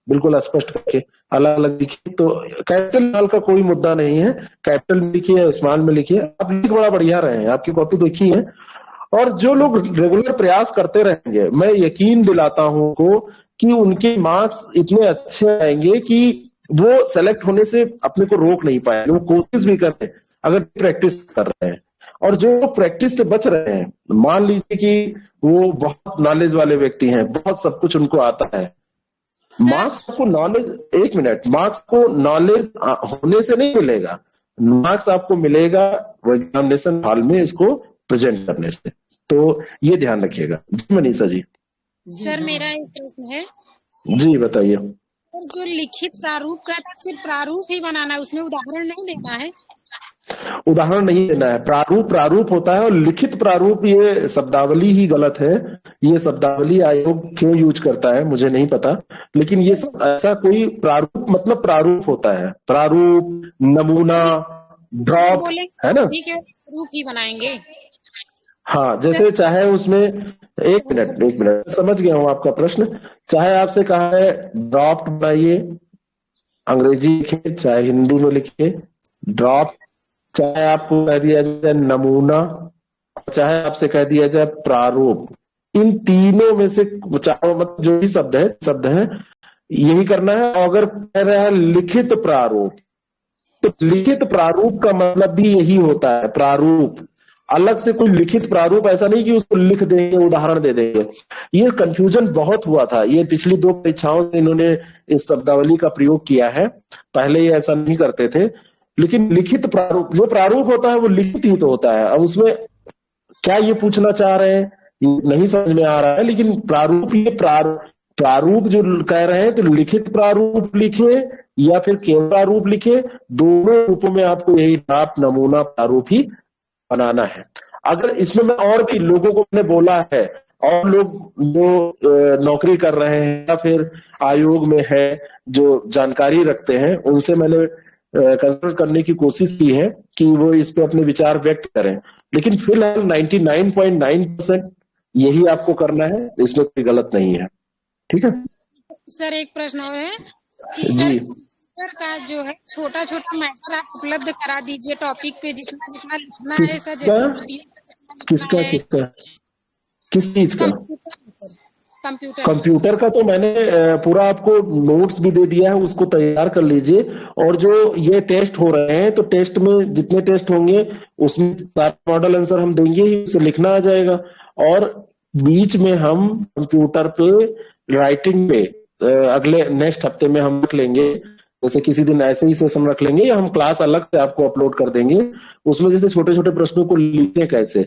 बिल्कुल स्पष्ट करके अलग अलग लिखिए। तो कैपिटल का कोई मुद्दा नहीं है, कैपिटल में लिखिए, स्मॉल में लिखिए, आप लिख बड़ा बढ़िया रहे हैं, आपकी कॉपी देखी है। और जो लोग रेगुलर प्रयास करते रहेंगे, मैं यकीन दिलाता हूं को कि उनके मार्क्स इतने अच्छे आएंगे कि वो सेलेक्ट होने से अपने को रोक नहीं पाएंगे, वो कोशिश भी करते हैं अगर प्रैक्टिस कर रहे हैं। और जो प्रैक्टिस से बच रहे हैं, मान लीजिए कि वो बहुत नॉलेज वाले व्यक्ति हैं, बहुत सब कुछ उनको आता है, मार्क्स आपको नॉलेज, एक मिनट, मार्क्स को नॉलेज होने से नहीं मिलेगा, मार्क्स आपको मिलेगा वो एग्जामिनेशन हॉल में इसको प्रेजेंट करने से। तो ये ध्यान रखिएगा। जी मनीषा जी। सर मेरा एक प्रश्न है। जी बताइए। सर जो लिखित प्रारूप का था, सिर्फ प्रारूप ही बनाना है, उसमें उदाहरण नहीं देना है? उदाहरण नहीं देना है, प्रारूप प्रारूप होता है, और लिखित प्रारूप ये शब्दावली ही गलत है। ये शब्दावली आयोग क्यों यूज करता है मुझे नहीं पता, लेकिन ये सब ऐसा कोई प्रारूप मतलब प्रारूप होता है, प्रारूप, नमूना, ड्रॉप, है ना? रूप ही बनाएंगे। हाँ, जैसे चाहे उसमें, एक मिनट समझ गया हूँ आपका प्रश्न। चाहे आपसे कहा है ड्रॉप बनाइए, अंग्रेजी लिखे चाहे हिंदी में लिखे ड्रॉप, चाहे आपको कह दिया जाए नमूना, चाहे आपसे कह दिया जाए प्रारूप, इन तीनों में से चारों मतलब जो भी शब्द है यही करना है। अगर कह रहा है लिखित प्रारूप, तो लिखित प्रारूप का मतलब भी यही होता है, प्रारूप। अलग से कोई लिखित प्रारूप ऐसा नहीं कि उसको लिख देंगे, उदाहरण दे देंगे। ये कंफ्यूजन बहुत हुआ था, ये पिछली 2 परीक्षाओं में इन्होंने इस शब्दावली का प्रयोग किया है, पहले ये ऐसा नहीं करते थे। लेकिन लिखित प्रारूप, जो प्रारूप होता है वो लिखित ही तो होता है। अब उसमें क्या ये पूछना चाह रहे हैं नहीं समझ में आ रहा है, लेकिन प्रारूप, ये प्रारूप जो कह रहे हैं, तो लिखित प्रारूप लिखे या फिर केवल प्रारूप लिखे, दोनों रूपों में आपको यही ड्राफ्ट, नमूना, प्रारूप ही बनाना है। अगर इसमें मैं और भी लोगों को मैंने बोला है, और लोग जो नौकरी कर रहे हैं या फिर आयोग में है जो जानकारी रखते हैं, उनसे मैंने कंसल्ट करने की कोशिश की है कि वो इस पे अपने विचार व्यक्त करें, लेकिन फिलहाल 99.9% यही आपको करना है, इसमें कोई गलत नहीं है। ठीक है सर, एक प्रश्न और है कि सर का जो है छोटा छोटा मैटर आप उपलब्ध करा दीजिए, टॉपिक पे जितना जितना लिखना है सर। किसका किस चीज का? कंप्यूटर का तो मैंने पूरा आपको नोट्स भी दे दिया है, उसको तैयार कर लीजिए। और जो ये टेस्ट हो रहे हैं, तो टेस्ट में जितने टेस्ट होंगे उसमें सारे मॉडल आंसर हम देंगे ही, उसे लिखना आ जाएगा। और बीच में हम कंप्यूटर पे राइटिंग पे अगले नेक्स्ट हफ्ते में हम रख लेंगे, जैसे किसी दिन ऐसे ही सेशन रख लेंगे या हम क्लास अलग से आपको अपलोड कर देंगे, उसमें जैसे छोटे छोटे प्रश्नों को लिखें कैसे।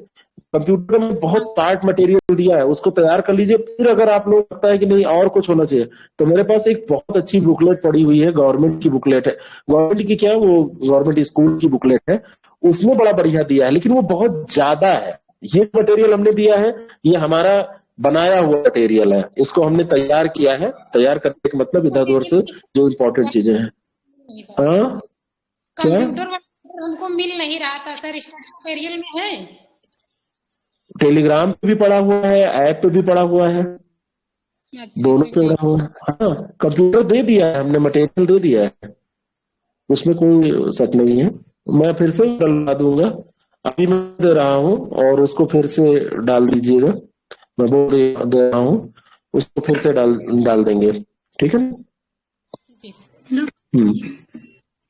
कंप्यूटर में बहुत पार्ट मटेरियल दिया है, उसको तैयार कर लीजिए। फिर अगर आप लोग लगता है कि नहीं और कुछ होना चाहिए, तो मेरे पास एक बहुत अच्छी बुकलेट पड़ी हुई है, गवर्नमेंट की बुकलेट है। गवर्नमेंट की क्या, वो गवर्नमेंट स्कूल की बुकलेट है, उसमें बड़ा बढ़िया दिया है, लेकिन वो बहुत ज्यादा है। ये मटेरियल हमने दिया है, ये हमारा बनाया हुआ मटेरियल है, इसको हमने तैयार किया है। तैयार करने का मतलब इधर उधर से जो इम्पोर्टेंट चीजें हैं। हाँ, कंप्यूटर हमको मिल नहीं रहा था सर, स्टडी मटेरियल में है, टेलीग्राम पे भी पड़ा हुआ है, ऐप पे भी पड़ा हुआ है, दोनों पे पड़ा हुआ है। हाँ, कंप्यूटर दे दिया है हमने, मटेरियल दे दिया है, उसमें कोई शक नहीं है। मैं फिर से डलवा दूंगा, अभी मैं दे रहा हूँ, और उसको फिर से डाल दीजिएगा। मैं बोल दे रहा हूँ, उसको फिर से डाल देंगे, ठीक है।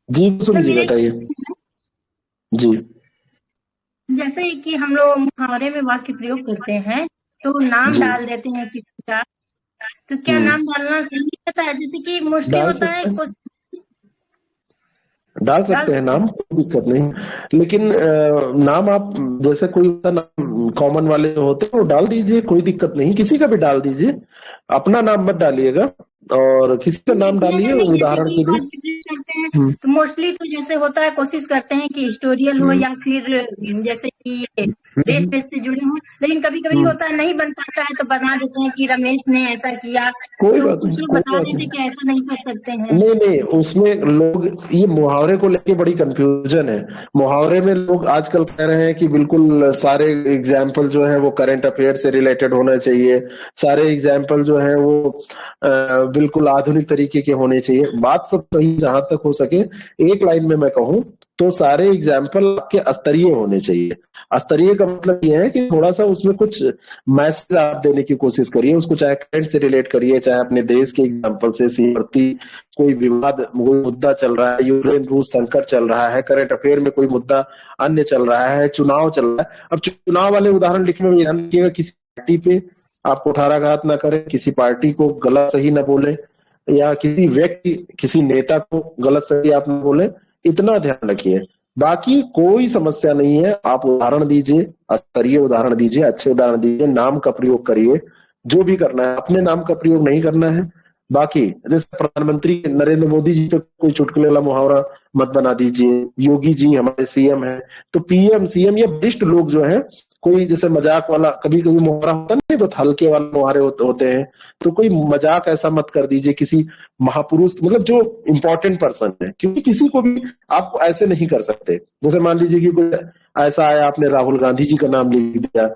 जी सुन जी, बताइए जी। जैसे कि हम लोग मुहावरे में वाक्य प्रयोग करते हैं, तो नाम डाल देते हैं किसी का, तो क्या नाम डालना सही रहता है? जैसे कि मोस्टली होता है, डाल सकते हैं नाम, कोई दिक्कत नहीं, लेकिन नाम आप जैसे कोई नाम कॉमन वाले जो होते हैं वो डाल दीजिए, कोई दिक्कत नहीं, किसी का भी डाल दीजिए, अपना नाम मत डालिएगा, और किसी का नाम डालिए उदाहरण के लिए। तो मोस्टली तो जैसे होता है, कोशिश करते हैं कि हिस्टोरियल हो या फिर जैसे कि देश देश से जुड़े हों, लेकिन कभी कभी होता है नहीं बन पाता है, तो बना देते हैं कि रमेश ने ऐसा किया, कोई तो बात कुछ लोग बता देते हैं कि ऐसा नहीं कर सकते हैं। नहीं, उसमें लोग ये मुहावरे को लेके बड़ी कंफ्यूजन है। मुहावरे में लोग आजकल कह रहे हैं कि बिल्कुल सारे एग्जाम्पल जो है वो करंट अफेयर से रिलेटेड होना चाहिए, सारे एग्जाम्पल जो है वो बिल्कुल आधुनिक तरीके के होने चाहिए। बात सब सही जहां तक हो सके। एक लाइन में मैं कहूं तो सारे एग्जाम्पल आपके स्तरीय होने चाहिए। स्तरीय का मतलब ये है कि थोड़ा सा उसमें कुछ मैसेज आप देने की कोशिश करिए, उसको चाहे करंट से रिलेट करिए, चाहे अपने देश के एग्जाम्पल से, सीमावर्ती कोई विवाद, कोई मुद्दा चल रहा है, यूक्रेन रूस संकट चल रहा है, करंट अफेयर में कोई मुद्दा अन्य चल रहा है, चुनाव चल रहा है। अब चुनाव वाले उदाहरण लिखने में ध्यान रखिएगा, किसी पार्टी पे आप कुठाराघात ना करें, किसी पार्टी को गलत सही ना बोले, या किसी व्यक्ति, किसी नेता को गलत सही आप न बोले, इतना ध्यान रखिए। बाकी कोई समस्या नहीं है, आप उदाहरण दीजिए, स्तरीय उदाहरण दीजिए, अच्छे उदाहरण दीजिए, नाम का प्रयोग करिए, जो भी करना है। अपने नाम का प्रयोग नहीं करना है। बाकी जैसे प्रधानमंत्री नरेंद्र मोदी जी पे कोई चुटकुले वाला मुहावरा मत बना दीजिए, योगी जी हमारे सीएम है, तो पीएम सीएम या वरिष्ठ लोग जो है, कोई जैसे मजाक वाला कभी कभी मुहावरा होता नहीं, बहुत हल्के वाले मुहावरे होते हैं, तो कोई मजाक ऐसा मत कर दीजिए किसी महापुरुष, मतलब जो इंपॉर्टेंट पर्सन है, क्योंकि किसी को भी आप ऐसे नहीं कर सकते। जैसे मान लीजिए कि कोई ऐसा आया, आपने राहुल गांधी जी का नाम लिख दिया,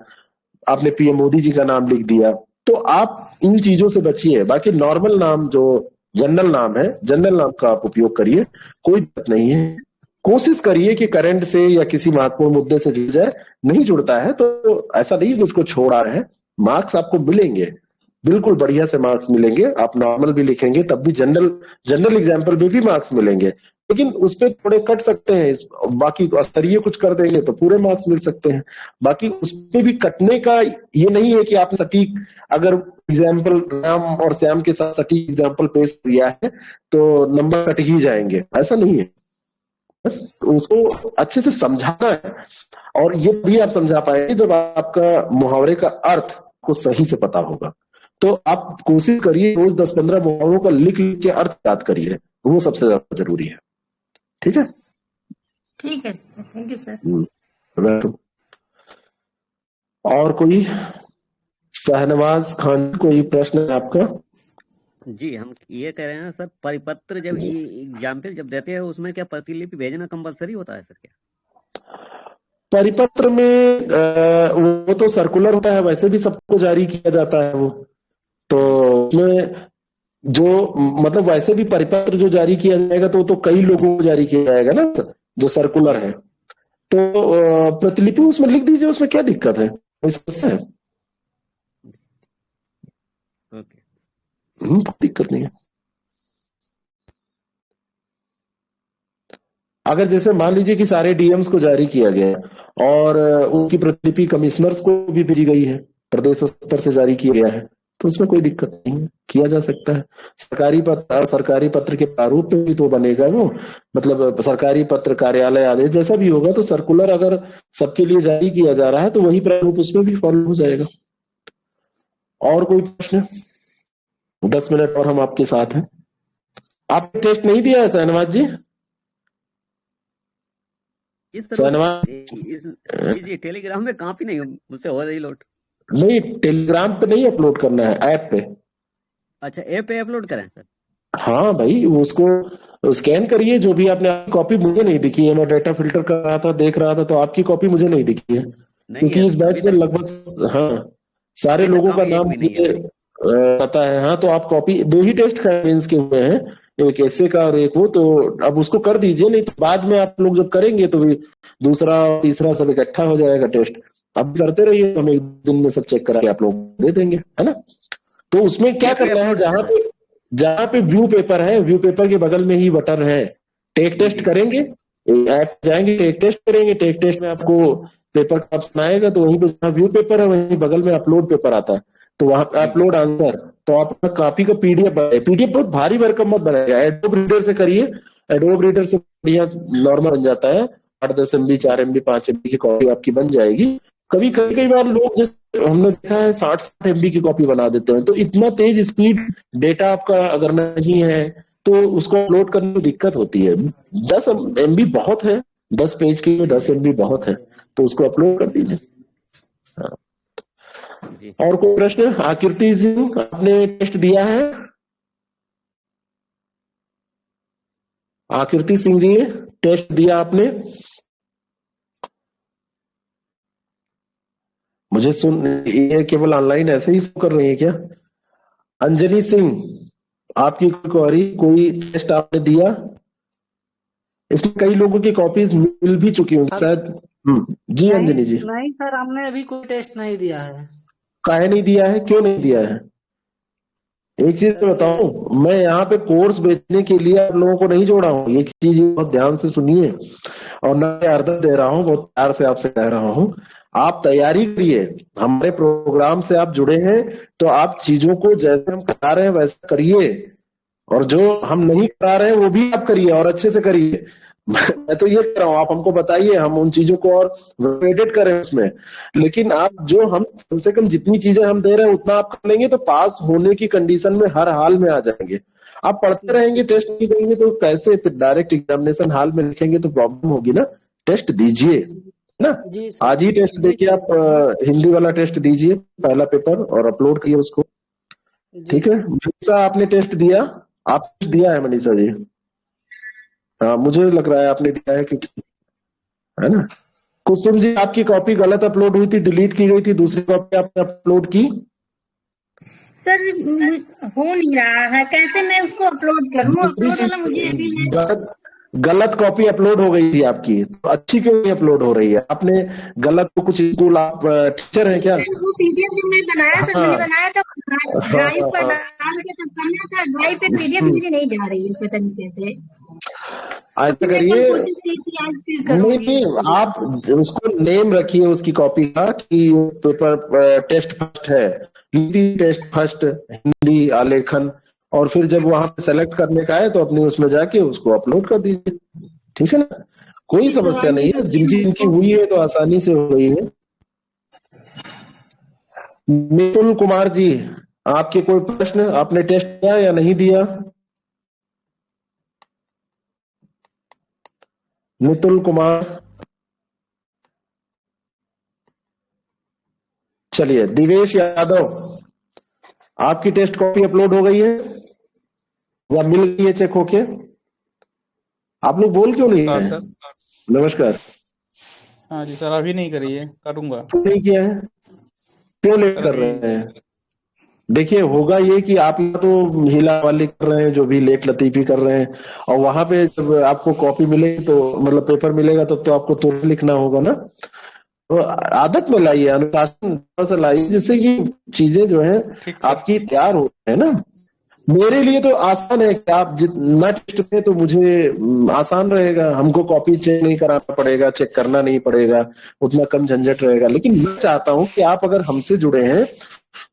आपने पीएम मोदी जी का नाम लिख दिया, तो आप इन चीजों से बचिए। बाकी नॉर्मल नाम, जो जनरल नाम है, जनरल नाम का आप उपयोग करिए, कोई दिक्कत नहीं है। कोशिश करिए कि करंट से या किसी महत्वपूर्ण मुद्दे से जुड़ जाए, नहीं जुड़ता है तो ऐसा नहीं कि उसको छोड़ आ रहे हैं, मार्क्स आपको मिलेंगे, बिल्कुल बढ़िया से मार्क्स मिलेंगे। आप नॉर्मल भी लिखेंगे तब भी जनरल एग्जाम्पल में भी मार्क्स मिलेंगे, लेकिन उस पर थोड़े कट सकते हैं, बाकी स्तरीय कुछ कर देंगे तो पूरे मार्क्स मिल सकते हैं। बाकी उस पर भी कटने का ये नहीं है कि आपने सटीक, अगर एग्जाम्पल राम और श्याम के साथ सटीक एग्जाम्पल पेश किया है तो नंबर कट ही जाएंगे, ऐसा नहीं है। बस उसको अच्छे से समझाना है, और ये भी आप समझा पाएंगे जब आपका मुहावरे का अर्थ को सही से पता होगा। तो आप कोशिश करिए रोज 10-15 मुहावरों का लिख के अर्थ याद करिए, वो सबसे ज्यादा जरूरी है। ठीक है, ठीक है, थैंक यू सर। वेलकम। और कोई? शहनवाज खान, कोई प्रश्न है आपका? जी, हम ये कह रहे हैं सर, परिपत्र जब एग्जाम्पल जब देते हैं उसमें क्या प्रतिलिपि भेजना कंपलसरी होता है सर क्या? परिपत्र में वो तो सर्कुलर होता है, वैसे भी सबको जारी किया जाता है वो, तो उसमें जो मतलब वैसे भी परिपत्र जो जारी किया जाएगा तो कई लोगों को जारी किया जाएगा ना, जो सर्कुलर है, तो प्रतिलिपि उसमें लिख दीजिए, उसमें क्या दिक्कत है, कोई समस्या है? ओके, दिक्कत नहीं है। अगर जैसे मान लीजिए कि सारे डीएम्स को जारी किया गया और उनकी प्रतिलिपि कमिश्नर्स को भी भेजी गई है, प्रदेश स्तर से जारी किया गया है, तो उसमें कोई दिक्कत नहीं है, किया जा सकता है। सरकारी पत्र के प्रारूप में भी तो बनेगा वो, मतलब सरकारी पत्र, कार्यालय आदेश जैसा भी होगा, तो सर्कुलर अगर सबके लिए जारी किया जा रहा है तो वही प्रारूप उसमें भी फॉलो हो जाएगा। और कोई प्रश्न? 10 मिनट और हम आपके साथ हैं। आपने टेस्ट नहीं दिया है शहनवाज जी? जी टेलीग्राम में कॉपी नहीं, मुझसे हो रही लोड नहीं, टेलीग्राम पे नहीं अपलोड करना है, ऐप पे। अच्छा, ऐप पे अपलोड करें सर? हाँ भाई, उसको स्कैन करिए, जो भी आपने, कॉपी मुझे नहीं दिखी है, मैं डाटा फिल्टर कर रहा था, देख रहा था, तो आपकी कॉपी मुझे नहीं दिखी है, क्योंकि इस बैच में लगभग सारे लोगों का नाम मुझे पता है। हाँ, तो आप कॉपी, 2 ही टेस्ट मेंस के हुए हैं, एक ऐसे का और एक वो, तो अब उसको कर दीजिए, नहीं तो बाद में आप लोग जब करेंगे तो दूसरा तीसरा सब इकट्ठा हो जाएगा टेस्ट। अब करते रहिए, हम 1 दिन में सब चेक करा के आप लोग दे देंगे, है ना। तो उसमें क्या करना है, जहाँ पे व्यू पेपर है, व्यू पेपर के बगल में ही बटन है, टेक टेस्ट करेंगे, ऐप जाएंगे, टेक टेस्ट करेंगे, टेक टेस्ट में आपको पेपर का ऑप्शन आएगा, तो वहीं पे जहाँ व्यू पेपर है वहीं बगल में अपलोड पेपर आता है, तो वहां पे अपलोड आंसर, तो आप कॉपी का पीडीएफ बहुत भारी भरकम मत बनाएगा, एडोब रीडर से करिए, एडोब रीडर से बढ़िया नॉर्मल बन जाता है, 8-10 MB 4 MB 5 MB की कॉपी आपकी बन जाएगी। कई बार लोग, जैसे हमने देखा है, 60 MB की कॉपी बना देते हैं, तो इतना तेज स्पीड डेटा आपका अगर नहीं है तो उसको अपलोड करने में दिक्कत होती है। 10 MB बहुत है, 10 पेज के लिए 10 MB बहुत है, तो उसको अपलोड कर दीजिए। हाँ। और कोई प्रश्न? आकृति सिंह, आपने टेस्ट दिया है? आकृति सिंह जी, टेस्ट दिया आपने? मुझे ये केवल ऑनलाइन ऐसे ही कर रही है क्या? अंजलि सिंह, आपकी क्वेरी, कोई टेस्ट आपने दिया? इसमें कई लोगों की कॉपीज मिल भी चुकी होंगी शायद। जी अंजनी जी। नहीं सर, हमने अभी कोई टेस्ट नहीं दिया है। काहे नहीं दिया है, क्यों नहीं दिया है? एक चीज बताऊं, मैं यहाँ पे कोर्स बेचने के लिए आप लोगों को नहीं जोड़ा हूँ। एक चीज बहुत ध्यान से सुनिए, और मैं अर्दर दे रहा हूँ, बहुत प्यार से आपसे कह रहा हूँ, आप तैयारी करिए। हमारे प्रोग्राम से आप जुड़े हैं तो आप चीजों को जैसे हम करा रहे हैं वैसे करिए, और जो हम नहीं करा रहे हैं वो भी आप करिए और अच्छे से करिए। मैं तो ये कह रहा हूँ, आप हमको बताइए, हम उन चीजों को और एडिट करें उसमें। लेकिन आप जो हम कम से कम जितनी चीजें हम दे रहे हैं उतना आप कर लेंगे तो पास होने की कंडीशन में हर हाल में आ जाएंगे। आप पढ़ते रहेंगे, टेस्ट नहीं देंगे तो कैसे? फिर डायरेक्ट एग्जामिनेशन हाल में लिखेंगे तो प्रॉब्लम होगी ना। टेस्ट दीजिए ना, आज ही टेस्ट देखिए आप, हिंदी वाला टेस्ट दीजिए, पहला पेपर, और अपलोड किए उसको। ठीक है मनीषा, आपने टेस्ट दिया? आप दिया है मनीषा जी? हाँ मुझे लग रहा है आपने दिया है, क्योंकि है ना। कुसुम जी, आपकी कॉपी गलत अपलोड हुई थी, डिलीट की गई थी, दूसरी कॉपी आपने अपलोड की? सर हो नहीं रहा है, कैसे मैं उसको अपलोड करूँ? अपलोड वाला मुझे अभी गलत कॉपी अपलोड हो गई थी आपकी, तो अच्छी क्यों नहीं अपलोड हो रही है? आपने गलत को कुछ स्कूल, आप टीचर हैं क्या? वो पीडीएफ जो मैं बनाया था, मैंने बनाया था ड्राइव पर डाल के तब करना था, ड्राइव पे पीडीएफ मेरी नहीं जा रही है, पता नहीं कैसे। ऐसा करिए, कोशिश की थी, आज फिर नहीं नहीं, आप उसको नेम रखिए उसकी कॉपी का कि पेपर टेस्ट फर्स्ट है, हिंदी टेस्ट फर्स्ट, हिंदी आलेखन, और फिर जब वहां पे सेलेक्ट करने का है तो अपनी उसमें जाके उसको अपलोड कर दीजिए। ठीक है ना, कोई समस्या नहीं है, जिनकी हुई है तो आसानी से हो गई है। मितुल कुमार जी, आपके कोई प्रश्न? आपने टेस्ट दिया या नहीं दिया? मितुल कुमार, चलिए। दिवेश यादव, आपकी टेस्ट कॉपी अपलोड हो गई है या मिल गई है चेक होके? आप लोग बोल क्यों नहीं रहे? नमस्कार। हाँ जी सर, अभी नहीं करी है, करूंगा। नहीं किया है, क्यों लेट कर रहे हैं? देखिए होगा ये कि आप या तो हिला वाली कर रहे हैं, जो भी लेट लतीफी कर रहे हैं, और वहां पे जब आपको कॉपी मिलेगी तो मतलब पेपर मिलेगा तो आपको तुरंत लिखना होगा ना। तो आदत में लाइए, अनुशासन से लाइए, जिससे कि चीजें जो है आपकी तैयार हो है ना। मेरे लिए तो आसान है कि आप जितना टेस्ट में तो मुझे आसान रहेगा, हमको कॉपी चेक नहीं कराना पड़ेगा, चेक करना नहीं पड़ेगा, उतना कम झंझट रहेगा। लेकिन मैं चाहता हूं कि आप अगर हमसे जुड़े हैं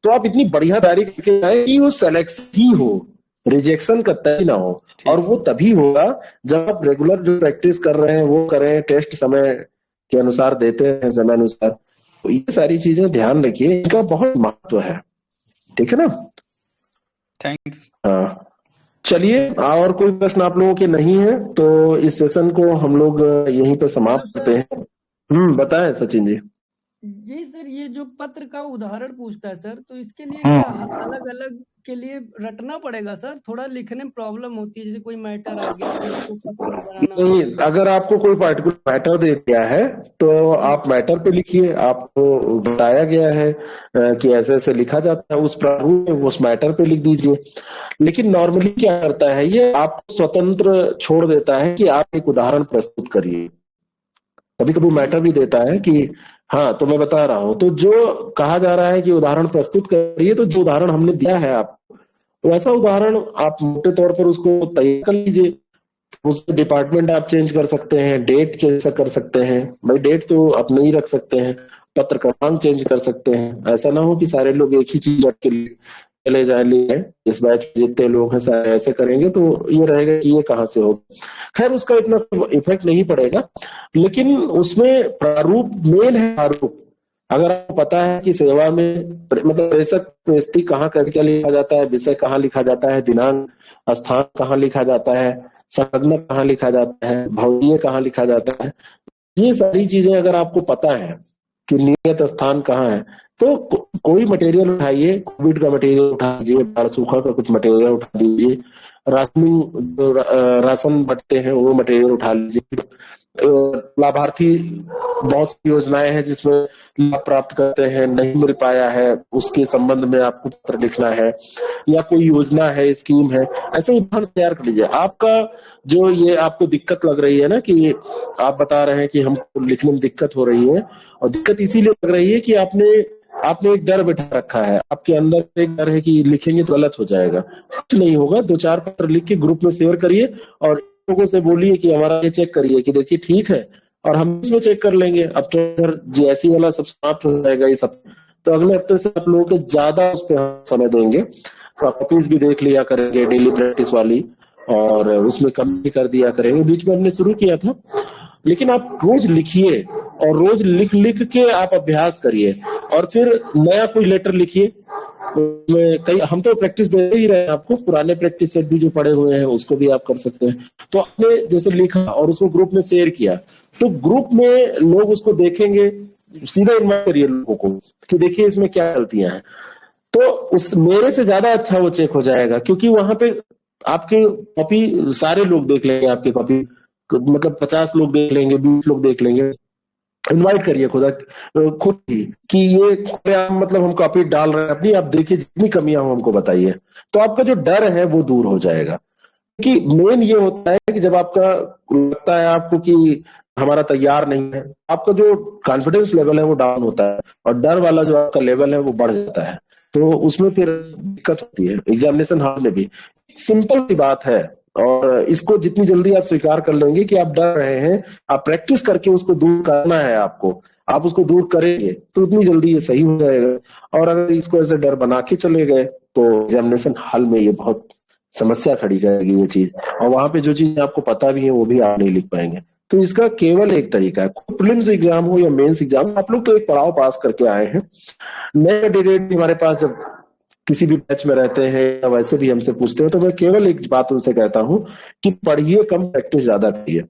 तो आप इतनी बढ़िया तैयारी करके आए कि वो सेलेक्शन ही हो, रिजेक्शन का तय ना हो। और वो तभी होगा जब आप रेगुलर जो प्रैक्टिस कर रहे हैं वो करें, टेस्ट समय के अनुसार देते हैं, समय अनुसार। तो ये सारी चीजें ध्यान रखिए, इनका बहुत महत्व है। ठीक है ना, थैंक यू। हाँ चलिए, और कोई प्रश्न आप लोगों के नहीं है तो इस सेशन को हम लोग यहीं पे समाप्त करते हैं। बताएं सचिन जी। जी सर, ये जो पत्र का उदाहरण पूछता है सर, तो इसके लिए क्या अलग अलग के लिए रटना पड़ेगा सर? थोड़ा लिखने में प्रॉब्लम होती है, जैसे कोई मैटर आ गया तो उसको पत्र बनाना। नहीं, अगर आपको कोई पार्टिकुलर मैटर दे दिया है तो आप मैटर पे लिखिए। आपको बताया गया है कि ऐसे ऐसे लिखा जाता है, उस प्रारूप में उस मैटर पे लिख दीजिए। लेकिन नॉर्मली क्या करता है, ये आपको स्वतंत्र छोड़ देता है कि आप एक उदाहरण प्रस्तुत करिए। कभी कभी मैटर भी देता है कि हाँ, तो मैं बता रहा हूं, तो जो कहा जा रहा है कि उदाहरण प्रस्तुत करिए, तो जो उदाहरण हमने दिया है आपको, तो ऐसा उदाहरण आप मोटे तौर पर उसको तैयार कर लीजिए। उसमें डिपार्टमेंट आप चेंज कर सकते हैं, डेट चेंज कर सकते हैं, भाई डेट तो अपने ही रख सकते हैं, पत्र क्रमांक चेंज कर सकते हैं। ऐसा ना हो कि सारे लोग एक ही चीज रख के चले जाए, इस बैच जितने लोग हैं सारे ऐसे करेंगे तो ये रहेगा कि ये कहाँ से होगा। खैर उसका इतना इफेक्ट नहीं पड़ेगा, लेकिन उसमें प्रारूप मेन है। प्रारूप अगर आपको पता है कि सेवा में मतलब प्रेषक प्रेषित कहाँ कैसे क्या लिखा जाता है, विषय कहाँ लिखा जाता है, दिनांक स्थान कहाँ लिखा जाता है, संगणक कहाँ लिखा जाता है, भौगोलिक कहाँ लिखा जाता है, ये सारी चीजें अगर आपको पता है कि नियत स्थान कहाँ है, तो कोई मटेरियल उठाइए, कोविड का मटेरियल उठा लीजिए, बाढ़ सूखा का कुछ मटेरियल उठा लीजिए, राशन बंटते हैं वो मटेरियल उठा लीजिए, लाभार्थी बहुत सी योजनाएं हैं जिसमें लाभ प्राप्त करते हैं, नहीं मिल पाया है, उसके संबंध में आपको पत्र लिखना है, या कोई योजना है, स्कीम है, ऐसे उदाहरण तैयार कर लीजिए। आपका जो ये आपको दिक्कत लग रही है ना, कि आप बता रहे हैं कि हमको लिखने में दिक्कत हो रही है, और दिक्कत इसीलिए लग रही है कि आपने एक डर बैठा रखा है, आपके अंदर एक डर है कि लिखेंगे तो गलत हो जाएगा। कुछ नहीं होगा, 2-4 पत्र लिख के ग्रुप में शेयर करिए और लोगों से बोलिए कि हमारा ये चेक करिए कि देखिए ठीक है, और हम इसमें चेक कर लेंगे। अब तो अगर जीएससी वाला सब समाप्त हो जाएगा ये सब, तो अगले हफ्ते से आप लोगों को ज्यादा उस पर समय देंगे, तो आप कॉपीज भी देख लिया करेंगे डेली प्रैक्टिस वाली, और उसमें कम भी कर दिया करेंगे। बीच में हमने शुरू किया था, लेकिन आप रोज लिखिए और रोज लिख लिख के आप अभ्यास करिए, और फिर नया कोई लेटर लिखिए। कई हम तो प्रैक्टिस दे ही रहे हैं आपको, पुराने प्रैक्टिस सेट भी जो पड़े हुए हैं उसको भी आप कर सकते हैं। तो आपने जैसे लिखा और उसको ग्रुप में शेयर किया, तो ग्रुप में लोग उसको देखेंगे, सीधा इन्वाइट करिए लोगों को कि देखिए इसमें क्या गलतियां हैं, तो उस मेरे से ज्यादा अच्छा वो चेक हो जाएगा, क्योंकि वहां पे आपके कॉपी सारे लोग देख लेंगे, आपकी कॉपी मतलब 50 लोग देख लेंगे, 20 लोग देख लेंगे। इनवाइट करिए खुद ही कि ये मतलब हम कॉपी डाल रहे हैं अपनी, आप देखिए जितनी कमियां हो हमको बताइए, तो आपका जो डर है वो दूर हो जाएगा। कि मेन ये होता है कि जब आपका लगता है आपको कि हमारा तैयार नहीं है, आपका जो कॉन्फिडेंस लेवल है वो डाउन होता है, और डर वाला जो आपका लेवल है वो बढ़ जाता है, तो उसमें फिर दिक्कत होती है एग्जामिनेशन हॉल में भी। सिंपल सी बात है, और इसको जितनी जल्दी आप स्वीकार कर लेंगे कि आप डर रहे हैं, आप प्रैक्टिस करके उसको दूर करना है आपको, आप उसको दूर करेंगे तो उतनी जल्दी ये सही हो जाएगा। और अगर इसको ऐसे डर बना के चले गए तो एग्जामिनेशन हॉल में ये बहुत समस्या खड़ी करेगी ये चीज, और वहां पे जो चीज आपको पता भी है वो भी आप नहीं लिख पाएंगे। तो इसका केवल एक तरीका है, प्रीलिम्स एग्जाम हो या मेंस एग्जाम, आप लोग तो एक पड़ाव पास करके आए हैं। नए कैंडिडेट हमारे पास जब किसी भी बैच में रहते हैं या वैसे भी हमसे पूछते हैं, तो मैं केवल एक बात उनसे कहता हूं कि पढ़िए कम, प्रैक्टिस ज्यादा करिए।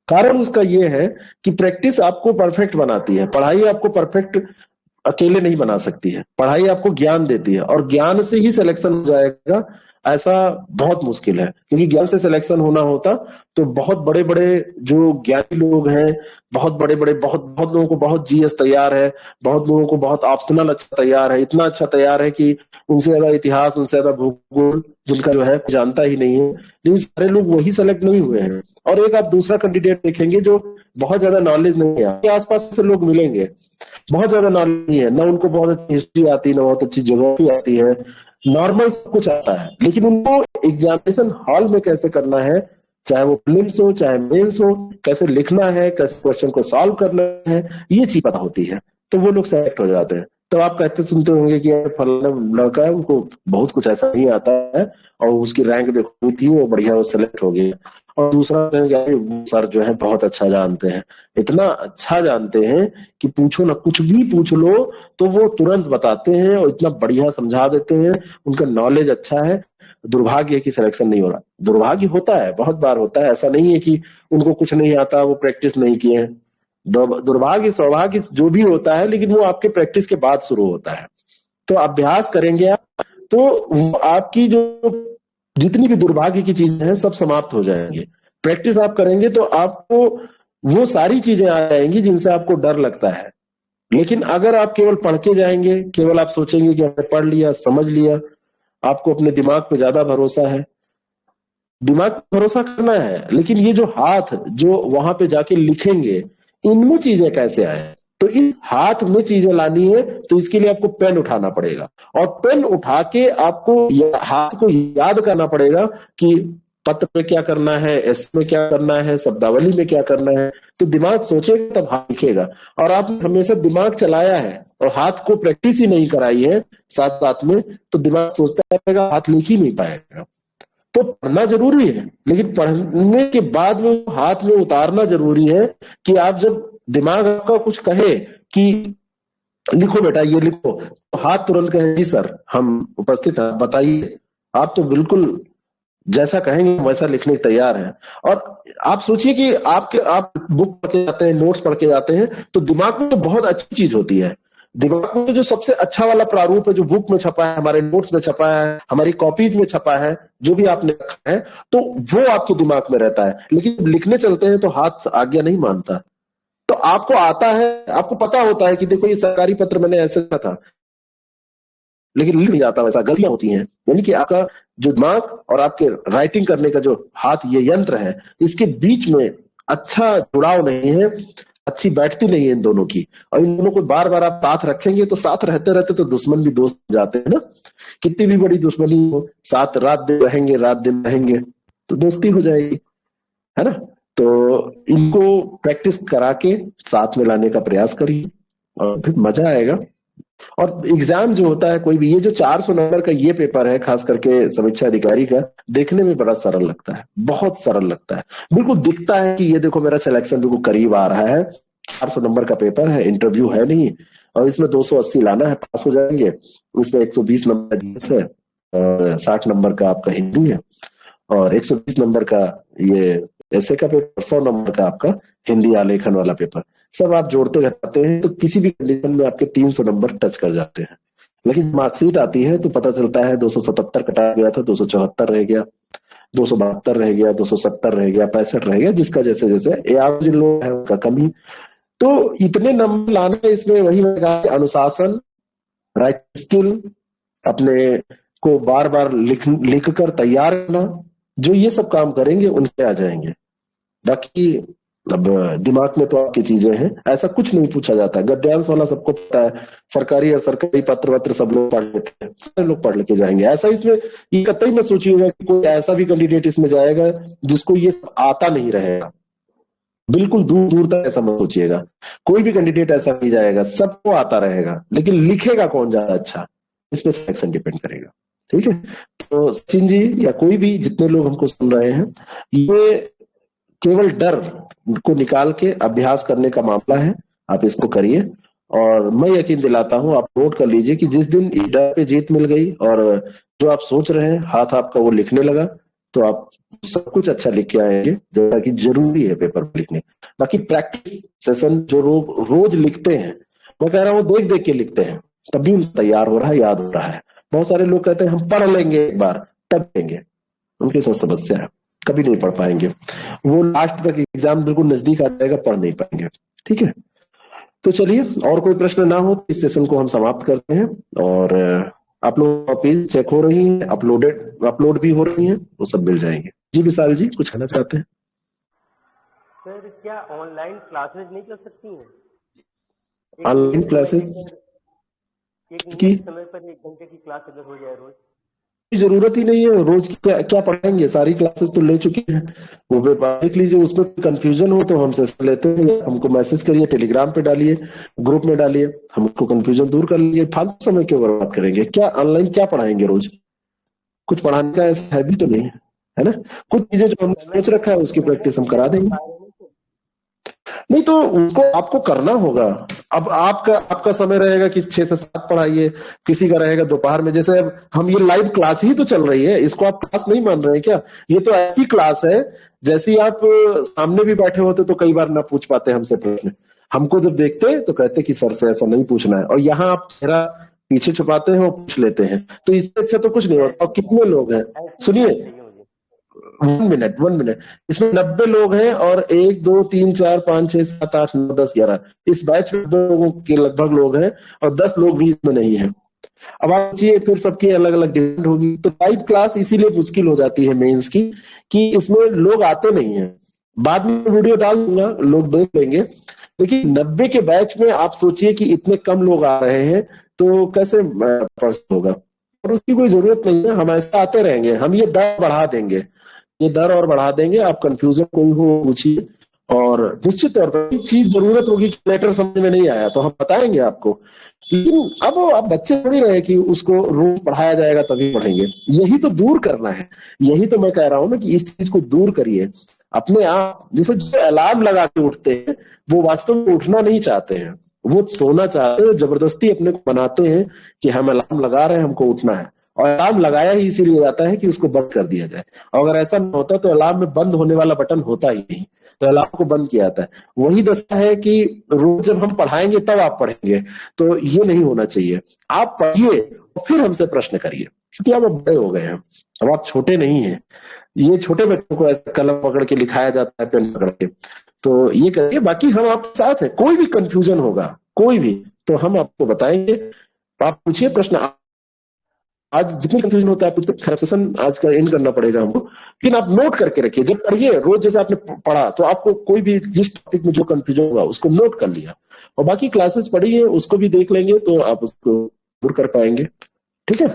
कारण उसका ये है कि प्रैक्टिस आपको परफेक्ट बनाती है, पढ़ाई आपको परफेक्ट अकेले नहीं बना सकती है। पढ़ाई आपको ज्ञान देती है, और ज्ञान से ही सिलेक्शन हो जाएगा ऐसा बहुत मुश्किल है, क्योंकि ज्ञान से सिलेक्शन होना होता तो बहुत बड़े बड़े जो ज्ञानी लोग हैं, बहुत बड़े बड़े बहुत लोगों को बहुत जीएस तैयार है, बहुत लोगों को बहुत ऑप्शनल अच्छा तैयार है, इतना अच्छा तैयार है कि उनसे ज्यादा इतिहास, उनसे ज्यादा भूगोल जिनका जो है जानता ही नहीं है, लेकिन सारे लोग वही सेलेक्ट नहीं हुए हैं। और एक आप दूसरा कैंडिडेट देखेंगे जो बहुत ज्यादा नॉलेज नहीं है, आपके आसपास से लोग मिलेंगे, बहुत ज्यादा नॉलेज नहीं है, ना उनको बहुत अच्छी हिस्ट्री आती है, ना बहुत अच्छी ज्योग्राफी आती है, नॉर्मल सब कुछ आता है, लेकिन उनको एग्जामिनेशन हॉल में कैसे करना है, चाहे वो प्रीलिम्स हो चाहे मेंस हो, कैसे लिखना है, कैसे क्वेश्चन को सॉल्व करना है, ये चीज पता होती है, तो वो लोग सेलेक्ट हो जाते हैं। तो आप कहते सुनते होंगे कि यार फलाना लड़का है, उनको बहुत कुछ ऐसा नहीं आता है और उसकी रैंक देखो थी, वो बढ़िया वो सेलेक्ट हो गया। और दूसरा सर जो है बहुत अच्छा जानते हैं, इतना अच्छा जानते हैं कि पूछो ना, कुछ भी पूछ लो तो वो तुरंत बताते हैं और इतना बढ़िया समझा देते हैं, उनका नॉलेज अच्छा है। दुर्भाग्य है कि सिलेक्शन नहीं हो रहा। दुर्भाग्य होता है, बहुत बार होता है, ऐसा नहीं है कि उनको कुछ नहीं आता, वो प्रैक्टिस नहीं किए हैं। दुर्भाग्य सौभाग्य जो भी होता है, लेकिन वो आपके प्रैक्टिस के बाद शुरू होता है। तो अभ्यास करेंगे आप तो आपकी जो जितनी भी दुर्भाग्य की चीजें हैं सब समाप्त हो जाएंगे। प्रैक्टिस आप करेंगे तो आपको वो सारी चीजें आ जाएंगी जिनसे आपको डर लगता है। लेकिन अगर आप केवल पढ़ के जाएंगे, केवल आप सोचेंगे कि हमने पढ़ लिया, समझ लिया, आपको अपने दिमाग पे ज्यादा भरोसा है, दिमाग पे भरोसा करना है, लेकिन ये जो हाथ जो वहां पे जाके लिखेंगे, इनमें चीजें कैसे आए, तो इस हाथ में चीजें लानी है, तो इसके लिए आपको पेन उठाना पड़ेगा, और पेन उठा के आपको हाथ को याद करना पड़ेगा कि पत्र में क्या करना है, एस में क्या करना है, शब्दावली में क्या करना है। तो दिमाग सोचेगा तब हाथ लिखेगा, और आपने हमेशा दिमाग चलाया है और हाथ को प्रैक्टिस ही नहीं कराई है साथ साथ में, तो दिमाग सोचता रहेगा, हाथ लिख ही नहीं पाएगा। तो पढ़ना जरूरी है, लेकिन पढ़ने के बाद में हाथ में उतारना जरूरी है कि आप जब दिमाग आपका कुछ कहे कि लिखो बेटा ये लिखो, तो हाथ तुरंत कहे जी सर हम उपस्थित हैं, बताइए। आप तो बिल्कुल जैसा कहेंगे वैसा लिखने तैयार हैं। और आप सोचिए कि आप बुक पढ़ के जाते हैं, नोट्स पढ़ के जाते हैं, तो दिमाग में तो बहुत अच्छी चीज होती है, दिमाग में जो सबसे अच्छा वाला प्रारूप है, जो बुक में छपा है, हमारे नोट्स में छपा है, हमारी कॉपीज में छपा है, जो भी आपने रखा है, तो वो आपके दिमाग में रहता है। लेकिन लिखने चलते हैं तो हाथ आज्ञा नहीं मानता। तो आपको आता है, आपको पता होता है कि देखो ये सरकारी पत्र मैंने ऐसे लिखा था, लेकिन लिख नहीं जाता, वैसा गलतियां होती हैं। यानी कि आपका जो दिमाग और आपके राइटिंग करने का जो हाथ, ये यंत्र है, इसके बीच में अच्छा जुड़ाव नहीं है, अच्छी बैठती नहीं है इन दोनों की। और इन दोनों को बार बार आप साथ रखेंगे तो साथ रहते रहते तो दुश्मन भी दोस्त हो जाते हैं ना। कितनी भी बड़ी दुश्मनी हो, साथ रात दिन रहेंगे तो दोस्ती हो जाएगी, है ना। तो इनको प्रैक्टिस करा के साथ में लाने का प्रयास करिए और फिर मजा आएगा। और एग्जाम जो होता है कोई भी, ये जो 400 नंबर का ये पेपर है, खास करके समीक्षा अधिकारी का, देखने में बड़ा सरल लगता है, बहुत सरल लगता है। बिल्कुल दिखता है कि ये देखो मेरा सिलेक्शन बिल्कुल करीब आ रहा है। 400 नंबर का पेपर है, इंटरव्यू है नहीं, और इसमें 280 लाना है, पास हो जाएंगे। इसमें 120 नंबर जीएस है और 60 नंबर का आपका हिंदी है और 120 नंबर का ये ऐसे का पेपर, 100 नंबर का आपका हिंदी आलेखन वाला पेपर। सब आप जोड़ते घटाते हैं तो किसी भी कंडीशन में आपके 300 नंबर टच कर जाते हैं। लेकिन मार्कशीट आती है तो पता चलता है 277 कटा गया था, 274 रह गया, 272 रह गया, 270 रह गया, 65 रह गया, जिसका जैसे जैसे एवरेज लोग है उनका कमी। तो इतने नंबर लाने इसमें वही अनुशासन, राइट स्किल, अपने को बार बार लिख कर तैयार करना, जो ये सब काम करेंगे उनके आ जाएंगे। बाकी अब दिमाग में तो आपकी चीजें हैं, ऐसा कुछ नहीं पूछा जाता। गद्यांश वाला सबको पता है, सरकारी और सरकारी पत्र सब लोग पढ़ लेते हैं, सारे लोग पढ़ लेके जाएंगे। ऐसा इसमें ये कतई में सोचिएगा कि कोई ऐसा भी कैंडिडेट इसमें जाएगा जिसको ये आता नहीं रहेगा, बिल्कुल दूर दूर तक ऐसा मत सोचिएगा। कोई भी कैंडिडेट ऐसा नहीं जाएगा, सबको आता रहेगा, लेकिन लिखेगा कौन ज्यादा अच्छा, इस पे सिलेक्शन डिपेंड करेगा। ठीक है, तो सचिन जी या कोई भी जितने लोग हमको सुन रहे हैं, ये केवल डर को निकाल के अभ्यास करने का मामला है। आप इसको करिए और मैं यकीन दिलाता हूं, आप नोट कर लीजिए कि जिस दिन इस डर पे जीत मिल गई और जो आप सोच रहे हैं हाथ आपका वो लिखने लगा, तो आप सब कुछ अच्छा लिख के आएंगे, जैसा कि जरूरी है पेपर पर लिखने। बाकी प्रैक्टिस सेशन जो रोज लिखते हैं, मैं कह रहा हूँ देख देख के लिखते हैं, तब भी तैयार हो रहा है, याद हो रहा है। बहुत सारे लोग कहते हैं हम पढ़ लेंगे एक बार तब लेंगे, उनके साथ समस्या है, कभी नहीं पढ़ पाएंगे। वो लास्ट तक एग्जाम बिल्कुल नजदीक आ जाएगा, पढ़ नहीं पाएंगे। ठीक है, तो चलिए, और कोई प्रश्न ना हो तो इस सेशन को हम समाप्त करते हैं। और आप लोग कॉपीज चेक हो रही हैं, अपलोड भी हो रही हैं, वो सब मिल जाएंगे। जी विशाल जी, कुछ कहना चाहते हैं? सर क्या ऑनलाइन क्लासेस नहीं कर सकती हैं? ऑनलाइन क्लासेस की समय पर 1 घंटे की क्लास अगर हो जाए रोज, जरूरत ही नहीं है। रोज क्या पढ़ाएंगे, सारी क्लासेस तो ले चुके हैं। वो पेपर देख लीजिए, उसमें कंफ्यूजन हो तो हमसे लेते हैं, हमको मैसेज करिए, टेलीग्राम पे डालिए, ग्रुप में डालिए, हम उसको कंफ्यूजन दूर कर लीजिए। फालतू समय क्यों बर्बाद करेंगे? क्या ऑनलाइन क्या पढ़ाएंगे रोज? कुछ पढ़ाने का ऐसा है भी तो नहीं है ना। कुछ चीजें जो हमने सोच रखा है उसकी प्रैक्टिस हम करा देंगे, नहीं तो उसको आपको करना होगा। अब आपका समय रहेगा कि 6 से 7 पढ़ाइए, किसी का रहेगा दोपहर में। जैसे अब हम ये लाइव क्लास ही तो चल रही है, इसको आप क्लास नहीं मान रहे हैं क्या? ये तो ऐसी क्लास है जैसी आप सामने भी बैठे होते तो कई बार ना पूछ पाते हमसे प्रश्न। हमको जब देखते तो कहते कि सर से ऐसा नहीं पूछना है, और यहाँ आप चेहरा पीछे छुपाते हैं और पूछ लेते हैं, तो इससे अच्छा तो कुछ नहीं होता। और कितने लोग हैं, सुनिए, 1 मिनट, इसमें 90 लोग हैं और 1 2 3 4 5 6 7 8 9 10 11 इस बैच में 2 लोगों के लगभग लोग हैं और 10 लोग भी इसमें नहीं है। अब आप सोचिए फिर सबकी अलग अलग डिमांड होगी, तो लाइव क्लास इसीलिए मुश्किल हो जाती है मेंस की, कि इसमें लोग आते नहीं है। बाद में वीडियो डाल दूंगा, लोग देख लेंगे, लेकिन 90 के बैच में आप सोचिए कि इतने कम लोग आ रहे हैं तो कैसे प्रश्न होगा। और उसकी कोई जरूरत नहीं है, हम ऐसा आते रहेंगे, हम ये डर बढ़ा देंगे, ये दर और बढ़ा देंगे। आप कंफ्यूजन कोई हो पूछिए, और निश्चित तौर पर चीज जरूरत होगी कि लेटर समझ में नहीं आया तो हम बताएंगे आपको। लेकिन अब आप बच्चे थोड़ी रहे कि उसको रोज पढ़ाया जाएगा तभी पढ़ेंगे। यही तो दूर करना है, यही तो मैं कह रहा हूं ना कि इस चीज को दूर करिए अपने आप। जैसे जो अलार्म लगा के उठते हैं वो वास्तव में उठना नहीं चाहते हैं, वो सोना चाहते हैं, जबरदस्ती अपने को बनाते हैं कि हम अलार्म लगा रहे हैं, हमको उठना है। और अलार्म लगाया ही इसीलिए जाता है कि उसको बंद कर दिया जाए, और अगर ऐसा नहीं होता तो अलार्म में बंद होने वाला बटन होता ही नहीं। तो अलार्म को बंद किया जाता है। वही दशा है कि रोज जब हम पढ़ाएंगे तब आप पढ़ेंगे, तो ये नहीं होना चाहिए। आप पढ़िए और फिर हमसे प्रश्न करिए, क्योंकि अब बड़े हो गए हैं, अब आप छोटे नहीं हैं। ये छोटे बच्चों को ऐसे कलम पकड़ के लिखाया जाता है, पेन पकड़ के, तो ये करिए। बाकी हम आपके साथ हैं, कोई भी कंफ्यूजन होगा, कोई भी, तो हम आपको बताएंगे। आप पूछिए प्रश्न। आज जितनी कंफ्यूजन होता है कुछ, खैर सेशन आज का एंड करना पड़ेगा हमको, लेकिन आप नोट करके रखिए। जब पढ़िए रोज, जैसे आपने पढ़ा, तो आपको कोई भी जिस टॉपिक में जो कंफ्यूजन होगा उसको नोट कर लिया, और बाकी क्लासेस पढ़िए, उसको भी देख लेंगे तो आप उसको दूर कर पाएंगे। ठीक है,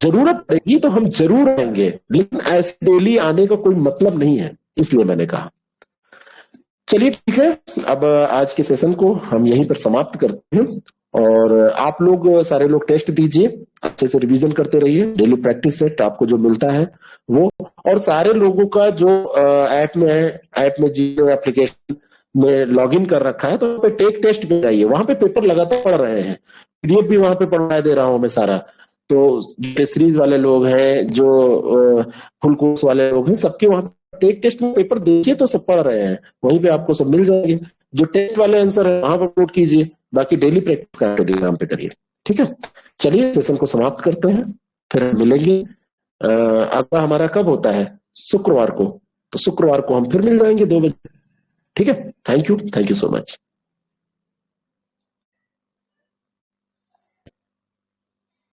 जरूरत पड़ेगी तो हम जरूर आएंगे, लेकिन ऐसे डेली आने का कोई मतलब नहीं है, इसलिए मैंने कहा। चलिए ठीक है, अब आज के सेशन को हम यहीं पर समाप्त करते हैं, और आप लोग सारे लोग टेस्ट दीजिए, अच्छे से रिवीजन करते रहिए, डेली प्रैक्टिस सेट आपको जो मिलता है वो, और सारे लोगों का जो ऐप में है, ऐप में जीरो एप्लीकेशन में लॉगिन कर रखा है, तो वहाँ पे टेक टेस्ट पे जाइए, वहां पे पेपर लगातार पढ़ रहे हैं, पीडीएफ भी वहां पे पढ़वा दे रहा हूं मैं सारा। तो जो सीरीज वाले लोग हैं, जो फुल कोर्स वाले लोग हैं, सबके वहां टेक टेस्ट में पेपर देखिए तो सब पढ़ रहे हैं, वहीं पे आपको सब मिल जाएंगे। जो टेस्ट वाले आंसर है वहां पर नोट कीजिए, बाकी डेली प्रैक्टिस का टेलीग्राम पे करिए। ठीक है, चलिए सेशन को समाप्त करते हैं, फिर मिलेंगे। अगला हमारा कब होता है? शुक्रवार को, तो शुक्रवार को हम फिर मिल जाएंगे 2 बजे। ठीक है, थैंक यू सो मच।